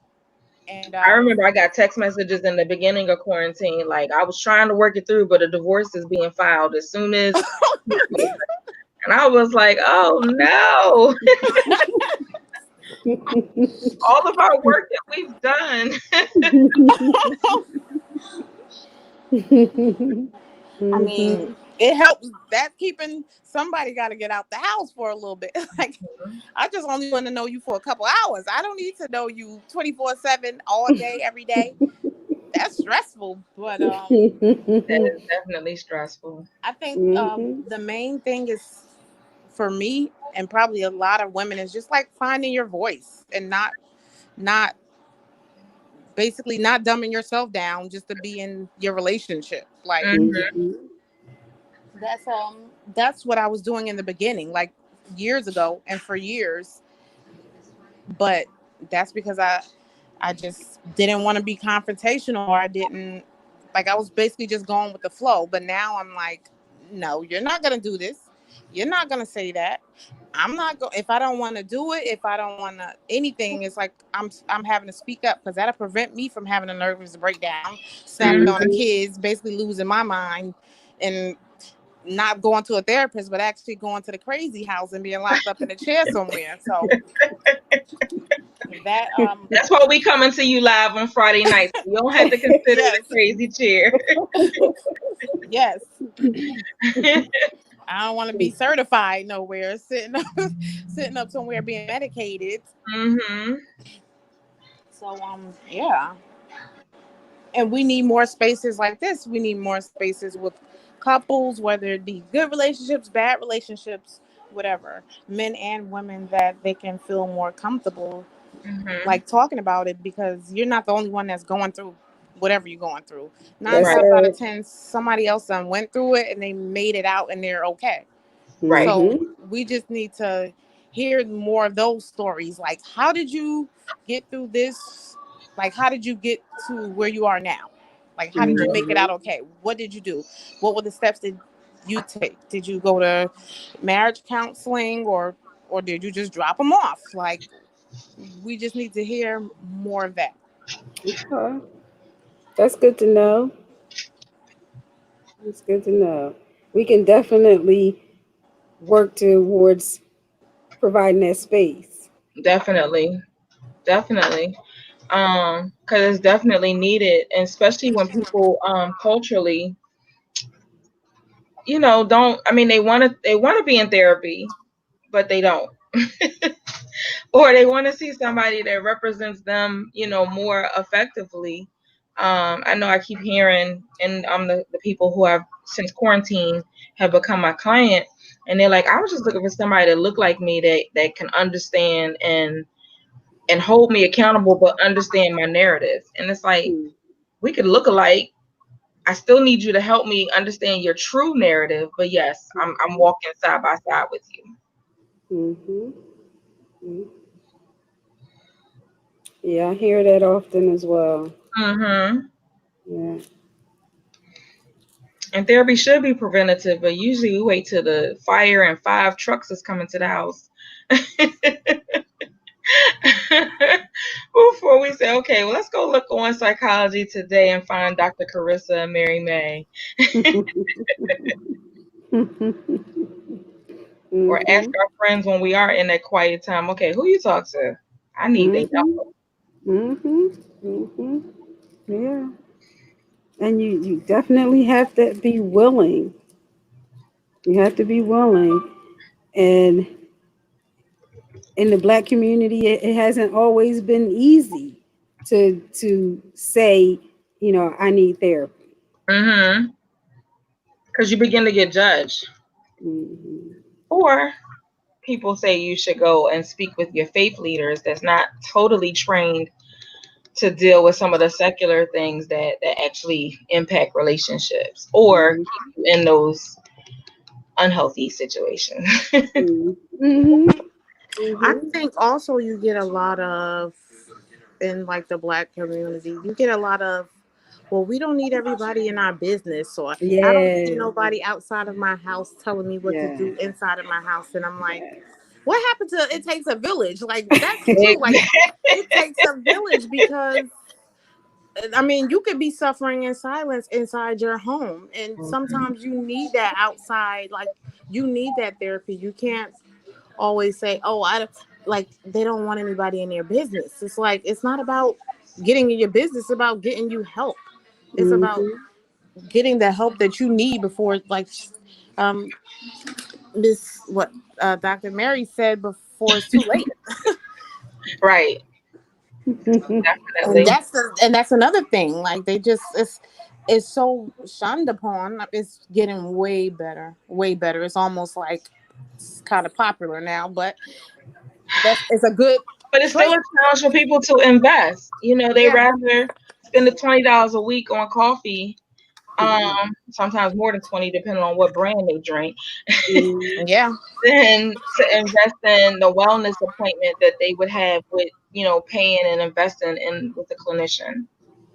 And I remember I got text messages in the beginning of quarantine, like I was trying to work it through, but a divorce is being filed as soon as, and I was like, oh no, all of our work that we've done. I mean, Mhm. it helps that keeping somebody got to get out the house for a little bit. Like, I just only want to know you for a couple hours. I don't need to know you 24/7 all day, every day. That's stressful. But That is definitely stressful. I think Mhm. the main thing is for me and probably a lot of women is just like finding your voice and not basically not dumbing yourself down just to be in your relationship. Like Mhm. Mhm. that's what I was doing in the beginning, like years ago and for years. But that's because I just didn't want to be confrontational, or I didn't, like, I was basically just going with the flow. But now I'm like, no, you're not gonna do this. You're not gonna say that. I'm not going. If I don't want to do it, if I don't want to anything, it's like I'm having to speak up because that'll prevent me from having a nervous breakdown, snapping on the Mhm. Mhm. kids, basically losing my mind, and not going to a therapist, but actually going to the crazy house and being locked up in a chair somewhere. So that That's why we coming to you live on Friday nights. You don't have to consider the yes, crazy chair. yes. I don't want to be certified nowhere, sitting up, sitting up somewhere being medicated. Mhm. So yeah. And we need more spaces like this. We need more spaces with couples, whether it be good relationships, bad relationships, whatever, men and women, that they can feel more comfortable Mhm. like talking about it, because you're not the only one that's going through whatever you're going through. Nine That's Right. times out of right. 10, somebody else done went through it and they made it out and they're okay. Right. So Mhm. we just need to hear more of those stories. Like, how did you get through this? Like, how did you get to where you are now? Like, how did you make it out Mhm. okay? What did you do? What were the steps that you take? Did you go to marriage counseling, or did you just drop them off? Like, we just need to hear more of that. Okay. That's good to know. That's good to know. We can definitely work towards providing that space. Definitely. Definitely. Because it's definitely needed, and especially when people culturally, don't. I mean, they want to be in therapy, but they don't, or they want to see somebody that represents them, more effectively. I know I keep hearing, and the people who have since quarantine have become my client, and they're like, I was just looking for somebody that looked like me, that can understand and hold me accountable, but understand my narrative. And it's like, we could look alike. I still need you to help me understand your true narrative. But yes, I'm Mhm. walking side by side with you. Mhm. Mhm. Yeah, I hear that often as well. Mm-hmm. Yeah. And therapy should be preventative, but usually we wait till the fire and 5 trucks is coming to the house before we say, okay, well, let's go look on psychology today and find Dr. Carissa and Mary May, or ask Mhm. our friends when we are in that quiet time, okay, who you talk to? I need their Mhm. help. Mhm. Mhm. Yeah. And you definitely have to be willing. You have to be willing. And in the black community, it hasn't always been easy to say, I need therapy. Mm-hmm. Because you begin to get judged. Mhm. Or people say you should go and speak with your faith leaders that's not totally trained to deal with some of the secular things that actually impact relationships or Mhm. keep you in those unhealthy situations. Mhm. Mhm. I Mhm. think also you get a lot of, in like the black community, you get a lot of, well, we don't need everybody in our business, or I don't need Yeah. nobody outside of my house telling me what to Yeah. do inside of my house. And I'm like, Yeah. what happened to it takes a village? Like, that's true. Like, it takes a village because I mean, you could be suffering in silence inside your home, and sometimes you need that outside. Like, you need that therapy. You can't always say, "Oh, I don't-" like they don't want anybody in their business." It's like it's not about getting in your business; it's about getting you help. It's about Mhm. getting the help that you need before, like, um, Miss what Dr. Mary said, before it's too late. Right, And definitely. that's another thing. Like they just it's so shunned upon. It's getting way better, way better. It's almost like it's kind of popular now, but that's it's a good But it's still a trait. challenge for people to invest. They Yeah, rather spend the $20 a week on coffee, sometimes more than 20, depending on what brand they drink, Mhm. yeah. than to invest in the wellness appointment that they would have with, paying and investing in with a clinician.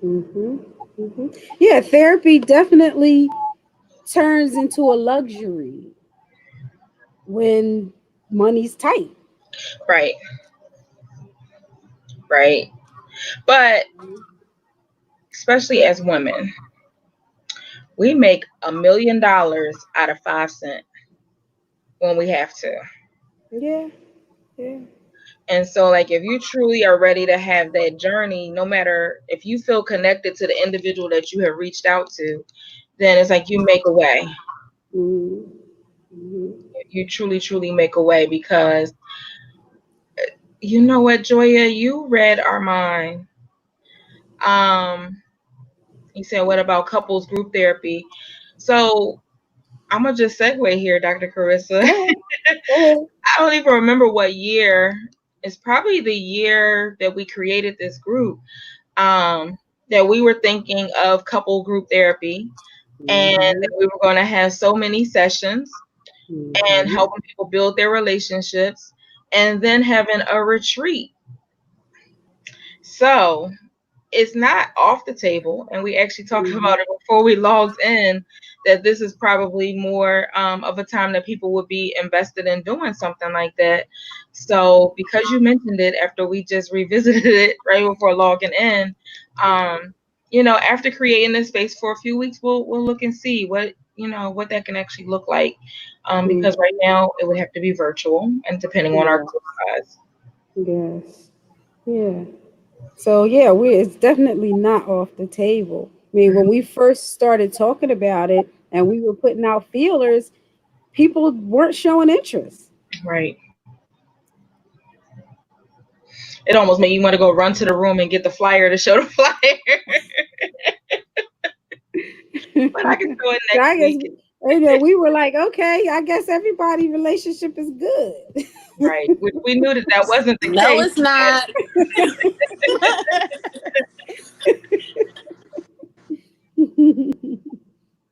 Mhm. Mhm. Yeah, therapy definitely turns into a luxury when money's tight. Right, right. But especially as women, we make $1 million out of 5 cents when we have to. Yeah, yeah. And so, like, if you truly are ready to have that journey, no matter if you feel connected to the individual that you have reached out to, then it's like you make a way. Mhm. Mhm. You truly, truly make a way because you know what, Joya, you read our mind. Um, you said, what about couples group therapy? So I'm gonna just segue here, Dr. Carissa. Go ahead. Go ahead. I don't even remember what year. It's probably the year that we created this group. That we were thinking of couple group therapy, and that Mhm. we were going to have so many sessions and Mhm. helping people build their relationships, and then having a retreat. So it's not off the table, and we actually talked Mhm. about it before we logged in, that this is probably more of a time that people would be invested in doing something like that. So because you mentioned it after we just revisited it right before logging in, after creating this space for a few weeks, we'll look and see what that can actually look like, Mhm. because right now it would have to be virtual and depending on our Yeah. group size. Yes. Yeah. So yeah, it's definitely not off the table. I mean, when we first started talking about it and we were putting out feelers, people weren't showing interest. Right. It almost made you want to go run to the room and get the flyer to show the flyer. But I can show it So next I guess week. we were like, okay, I guess everybody relationship is good. Right. We knew that wasn't the No, case. it's not.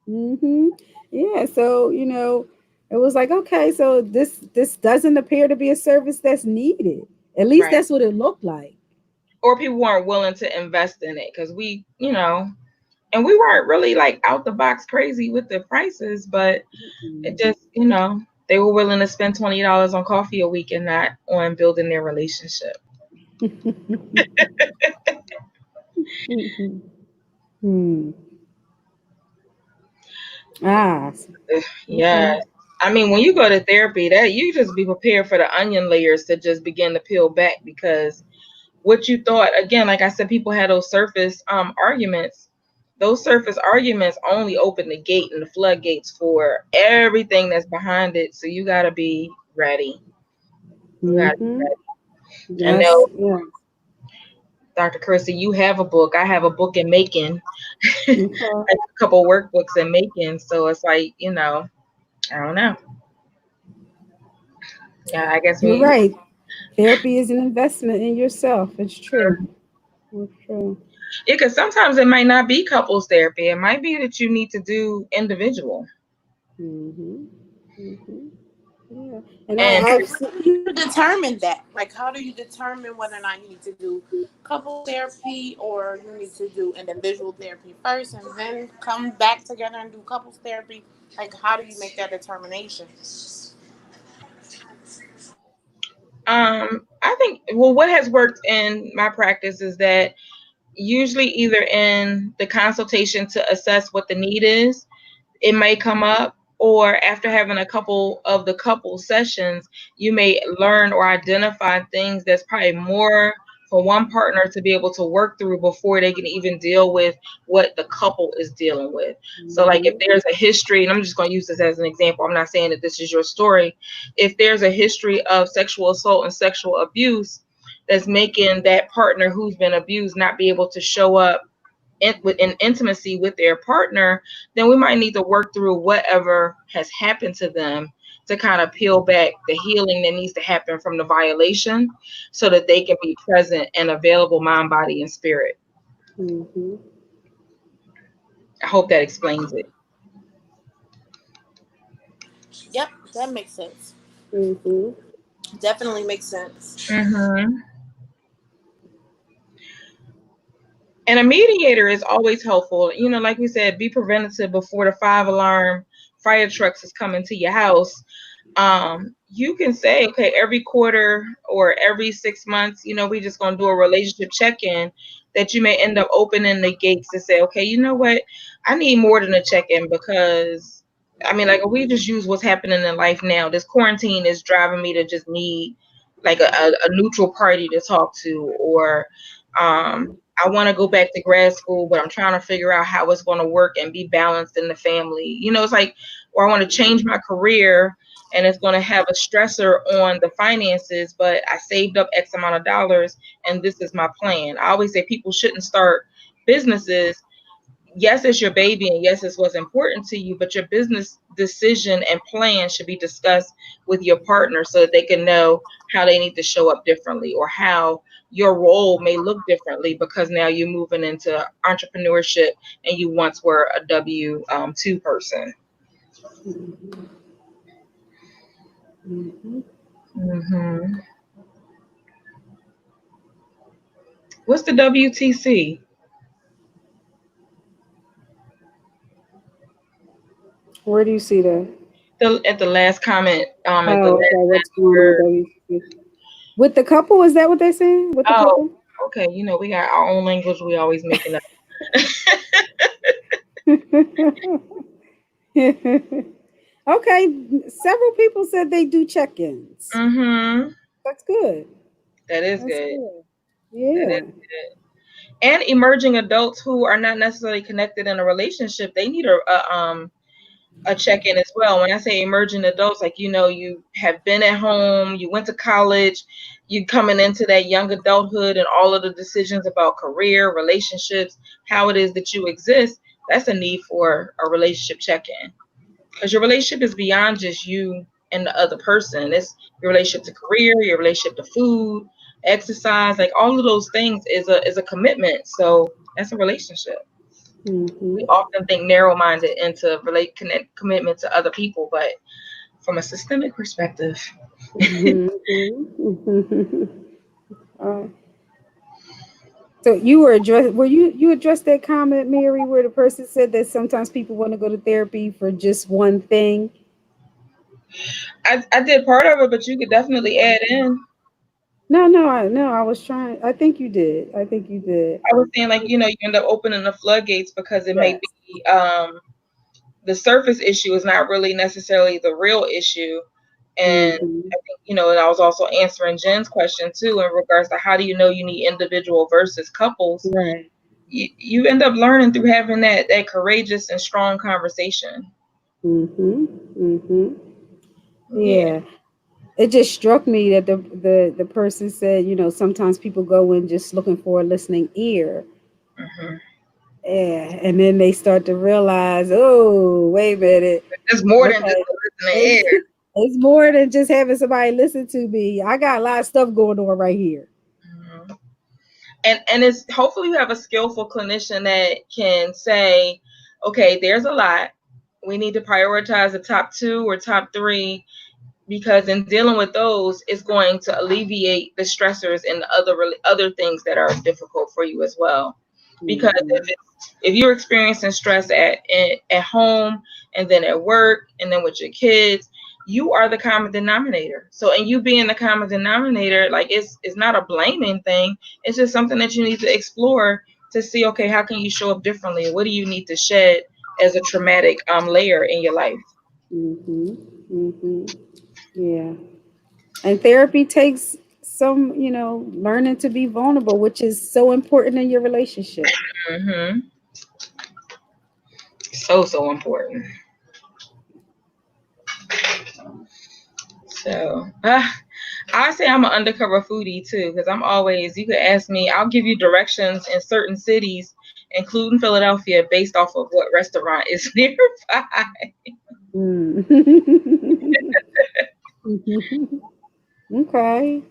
Hmm. Yeah, so it was like, okay, so this doesn't appear to be a service that's needed. At least Right. that's what it looked like. Or people weren't willing to invest in it because we, And we weren't really like out the box crazy with the prices, but it just, they were willing to spend $20 on coffee a week and not on building their relationship. Hmm. Ah. Okay. Yes. I mean, when you go to therapy, that you just be prepared for the onion layers to just begin to peel back, because what you thought, again, like I said, people had those surface arguments. Those surface arguments only open the gate and the floodgates for everything that's behind it. So you got to be ready. You got to be Mm-hmm. ready. And Yes. now, Yes. Dr. Kersey, you have a book. I have a book in making, like Okay. a couple workbooks in making. So it's like, I don't know. Yeah, I guess You're we. right. Therapy is an investment in yourself. It's true. It's true. Yeah, because sometimes it might not be couples therapy. It might be that you need to do individual. Mm-hmm. Mm-hmm. Yeah. And And I've How do you determine that? Like, how do you determine whether or not you need to do couple therapy or you need to do individual therapy first and then come back together and do couples therapy? Like, how do you make that determination? I think, well, what has worked in my practice is that usually either in the consultation to assess what the need is, it may come up, or after having a couple of the couple sessions, you may learn or identify things that's probably more for one partner to be able to work through before they can even deal with what the couple is dealing with. So like if mm-hmm. there's a history, and I'm just going to use this as an example, I'm not saying that this is your story. If there's a history of sexual assault and sexual abuse that's making that partner who's been abused not be able to show up in intimacy with their partner, then we might need to work through whatever has happened to them to kind of peel back the healing that needs to happen from the violation so that they can be present and available mind, body, and spirit. Mm-hmm. I hope that explains it. Yep, that makes sense. Mm-hmm. Definitely makes sense. Hmm. And a mediator is always helpful. Like we said, be preventative before the 5 alarm fire trucks is coming to your house. You can say, okay, every quarter or every 6 months, we just gonna do a relationship check-in, that you may end up opening the gates to say, okay, you know what, I need more than a check-in, because I mean, like, we just use what's happening in life now. This quarantine is driving me to just need like a neutral party to talk to, or I want to go back to grad school, but I'm trying to figure out how it's going to work and be balanced in the family. It's like, or I want to change my career and it's going to have a stressor on the finances, but I saved up X amount of dollars and this is my plan. I always say people shouldn't start businesses. Yes, it's your baby and yes, it's what's important to you, but your business decision and plan should be discussed with your partner so that they can know how they need to show up differently, or how your role may look differently because now you're moving into entrepreneurship and you once were a W-2 person. Mm-hmm. Hmm. What's the WTC? Where do you see that? At the last comment, at the Oh, okay. last What's going on, word. WC? With the couple? Is that what they're saying? With the Oh, couple? okay. We got our own language. We always making up. Okay. Several people said they do check-ins. Mm-hmm. That's good. That is That's good. good. That is Yeah. good. And emerging adults who are not necessarily connected in a relationship, they need a check-in as well. When I say emerging adults, like, you have been at home, you went to college, you coming into that young adulthood, and all of the decisions about career, relationships, how it is that you exist, that's a need for a relationship check-in. Because your relationship is beyond just you and the other person. It's your relationship to career, your relationship to food, exercise, like all of those things is a commitment. So that's a relationship. Mm-hmm. We often think narrow-minded into commitment to other people, but from a systemic perspective. Mm-hmm. Oh, So you were address were you addressed that comment, Mary, where the person said that sometimes people want to go to therapy for just one thing? I did part of it, but you could definitely add in. No, I was trying. I think you did. I think you did. I was saying, like, you end up opening the floodgates because it may Yes. be the surface issue is not really necessarily the real issue. And Mm-hmm. I think, and I was also answering Jen's question too in regards to how do you know you need individual versus couples. Right. You end up learning through having that courageous and strong conversation. Mm-hmm. Mm-hmm. Yeah. Yeah. It just struck me that the person said, sometimes people go in just looking for a listening ear. Hmm. Yeah. And then they start to realize, oh, wait a minute. It's more than just Okay. a listening It's, ear. it's more than just having somebody listen to me. I got a lot of stuff going on right here. Mhm. And it's hopefully you have a skillful clinician that can say, okay, there's a lot. We need to prioritize the top two or top three, because in dealing with those, it's going to alleviate the stressors and the other things that are difficult for you as well. Because Mm-hmm. if you're experiencing stress at home and then at work and then with your kids, you are the common denominator. So, and you being the common denominator, like it's not a blaming thing. It's just something that you need to explore to see, okay, how can you show up differently? What do you need to shed as a traumatic layer in your life? Mm-hmm. Mm-hmm. Yeah. And therapy takes some, learning to be vulnerable, which is so important in your relationship. Hmm. So important. So, I say I'm an undercover foodie too, because I'm always, you could ask me, I'll give you directions in certain cities, including Philadelphia, based off of what restaurant is nearby. Mm. Okay.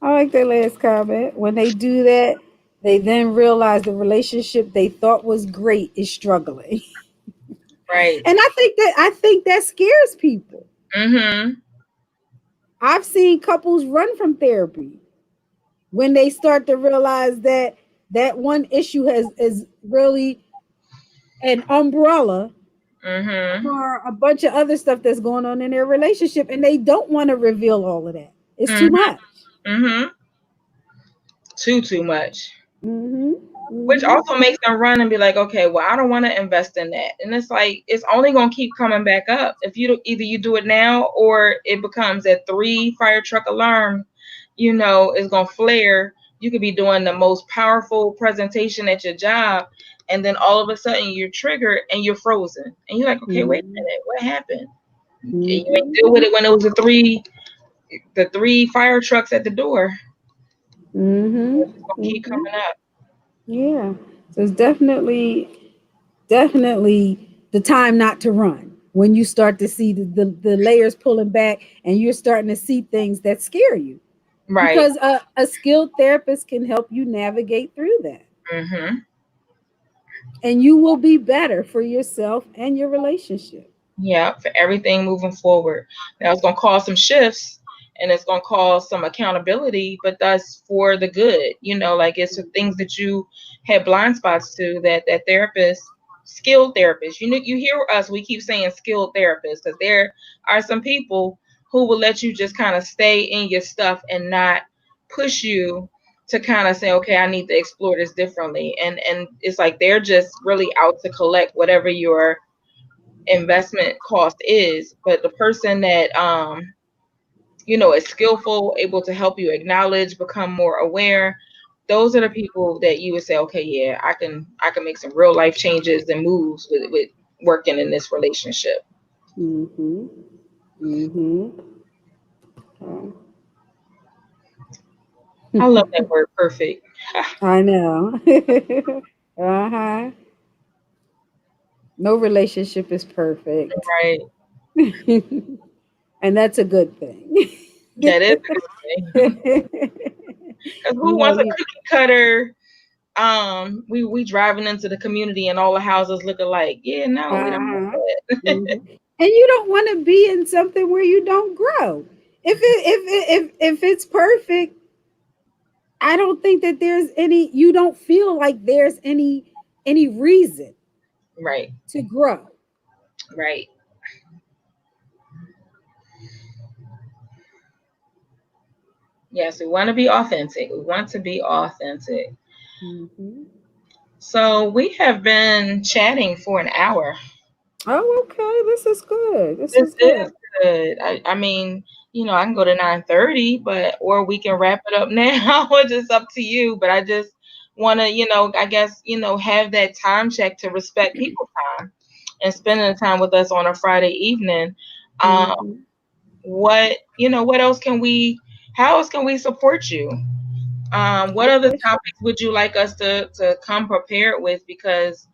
I like that last comment. When they do that, they then realize the relationship they thought was great is struggling. Right. And I think that scares people. Mm-hmm. I've seen couples run from therapy when they start to realize that that one issue has is really an umbrella Mm-hmm. for a bunch of other stuff that's going on in their relationship, and they don't want to reveal all of that. It's too Mm-hmm. much. Mm-hmm. Too much. Mhm. Which Mhm. also makes them run and be like, okay, well, I don't want to invest in that. And it's like, it's only going to keep coming back up. If either you do it now or it becomes a 3 fire truck alarm, is going to flare. You could be doing the most powerful presentation at your job. And then all of a sudden you're triggered and you're frozen. And you're like, okay, wait a Mhm. minute, what happened? You ain't Mhm. deal with it when it was the three fire trucks at the door. Mhm. It's just going to keep Mhm. coming up. Yeah. So it's definitely the time not to run when you start to see the layers pulling back and you're starting to see things that scare you, Right. because a skilled therapist can help you navigate through that, Mm-hmm. and you will be better for yourself and your relationship. Yeah, for everything moving forward. Now it's gonna cause some shifts and it's gonna cause some accountability, but that's for the good. Like it's the things that you had blind spots to that therapist, skilled therapist. You hear us, we keep saying skilled therapist because there are some people who will let you just kind of stay in your stuff and not push you to kind of say, okay, I need to explore this differently. And it's like they're just really out to collect whatever your investment cost is, but the person that is skillful, able to help you acknowledge, become more aware, those are the people that you would say, okay, yeah, I can make some real life changes and moves with working in this relationship. Mhm. Mhm. I love that word perfect. I know. Uh-huh. No relationship is perfect. Right. And that's a good thing. That is a good thing. Because you who know, wants a you cookie cutter? We driving into the community and all the houses look alike. Yeah, no, we don't uh-huh. want that. Mhm. And you don't want to be in something where you don't grow. If it's perfect, I don't think that there's any, you don't feel like there's any reason Right. to grow. Right. Yes, we want to be authentic. We want to be authentic. Hmm. So we have been chatting for an hour. Oh, okay. This is good. This This is is good. good. I mean, I can go to 9:30, but or we can wrap it up now. It's just up to you. But I just want to, I guess, have that time check to respect people's time and spending the time with us on a Friday evening. Um, Hmm. what else can we? How else can we support you? What Good other question. topics would you like us to come prepared with? Because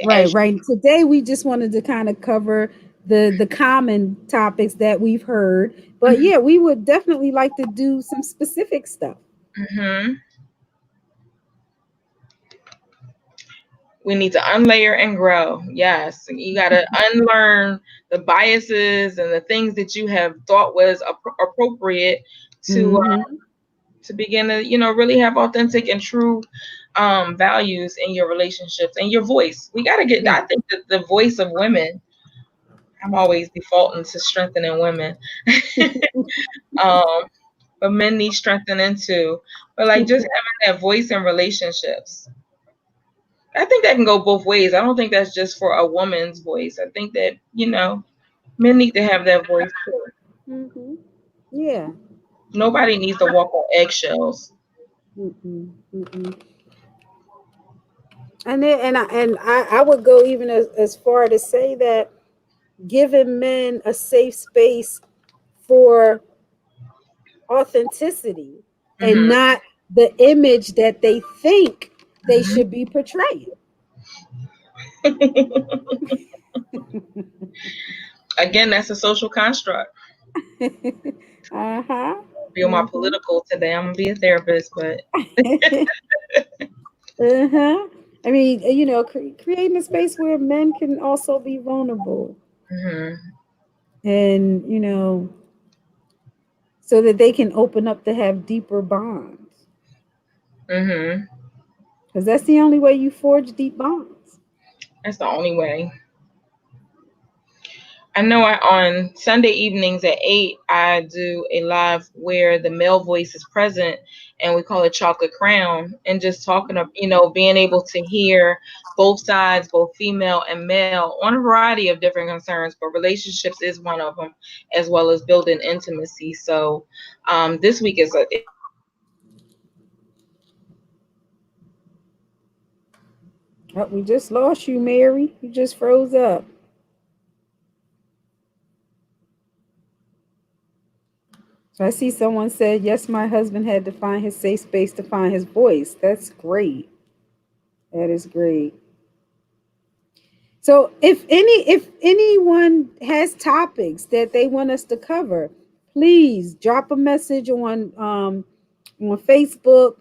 Right, as right. Today we just wanted to kind of cover the common topics that we've heard. But yeah, we would definitely like to do some specific stuff. Mhm. We need to unlayer and grow. Yes, you got to unlearn the biases and the things that you have thought was appropriate to Hmm. to begin to really have authentic and true values in your relationships and your voice. We got to get. Yeah. I think that the voice of women. I'm always defaulting to strengthening women, um, but men need strengthening too. But like just having that voice in relationships. I think that can go both ways. I don't think that's just for a woman's voice. I think that, men need to have that voice too. Hmm. Yeah. Nobody needs to walk on eggshells. Mm-mm, mm-mm. And I would go even as far to say that giving men a safe space for authenticity and Hmm. not the image that they think they should be portraying. Again, that's a social construct. Uh-huh. Be on my Mm-hmm. political today. I'm gonna be a therapist, but Uh-huh. I mean, creating a space where men can also be vulnerable hmm and, so that they can open up to have deeper bonds. hmm Because that's the only way you forge deep bonds. that's the only way. I know on Sunday evenings at 8, I do a live where the male voice is present and we call it Chocolate Crown. And just talking of, being able to hear both sides, both female and male, on a variety of different concerns, but relationships is one of them, as well as building intimacy. So this week is a Oh, we just lost you, Mary. You just froze up. So I see someone said, yes, my husband had to find his safe space to find his voice. That's great. That is great. So if anyone has topics that they want us to cover, please drop a message on Facebook,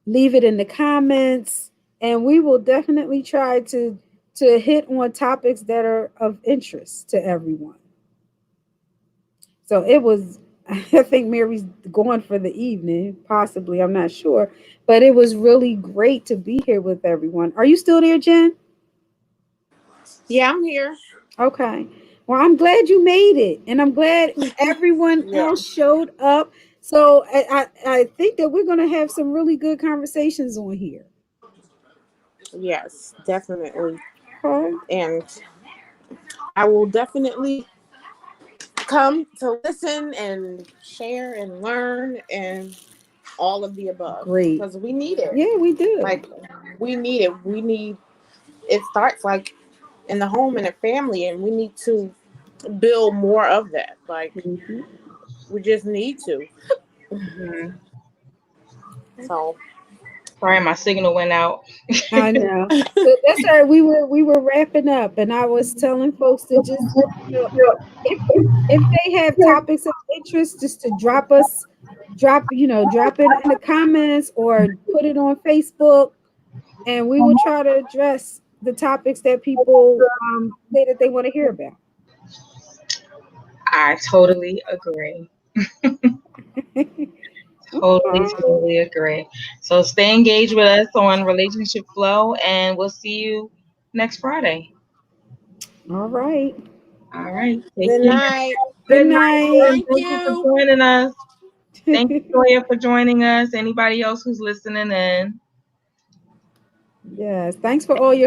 leave it in the comments, and we will definitely try to hit on topics that are of interest to everyone. So it was, I think Mary's going for the evening, possibly, I'm not sure, but it was really great to be here with everyone. Are you still there, Jen? Yeah, I'm here. Okay. Well, I'm glad you made it, and I'm glad everyone Yeah. else showed up. So I think that we're going to have some really good conversations on here. Yes, definitely. Okay. And I will definitely come to listen and share and learn and all of the above Great. because we need it. Yeah, we do. Like, we need it. We need it starts like in the home and the family, and we need to build more of that. Like, Mhm. we just need to. Mhm. So, Sorry, my signal went out. I know. So that's all right. We were wrapping up, and I was telling folks to just, if if they have topics of interest, just to drop it in the comments or put it on Facebook, and we will try to address the topics that people say that they want to hear about. I totally agree. Totally agree. So stay engaged with us on Relationship Flow, and we'll see you next Friday. All right. All right. Take Good care. night. Good Good night, night. and Thank thank you for you. joining us. Thank you, Toya, for joining us. Anybody else who's listening in. Yes. Thanks for all your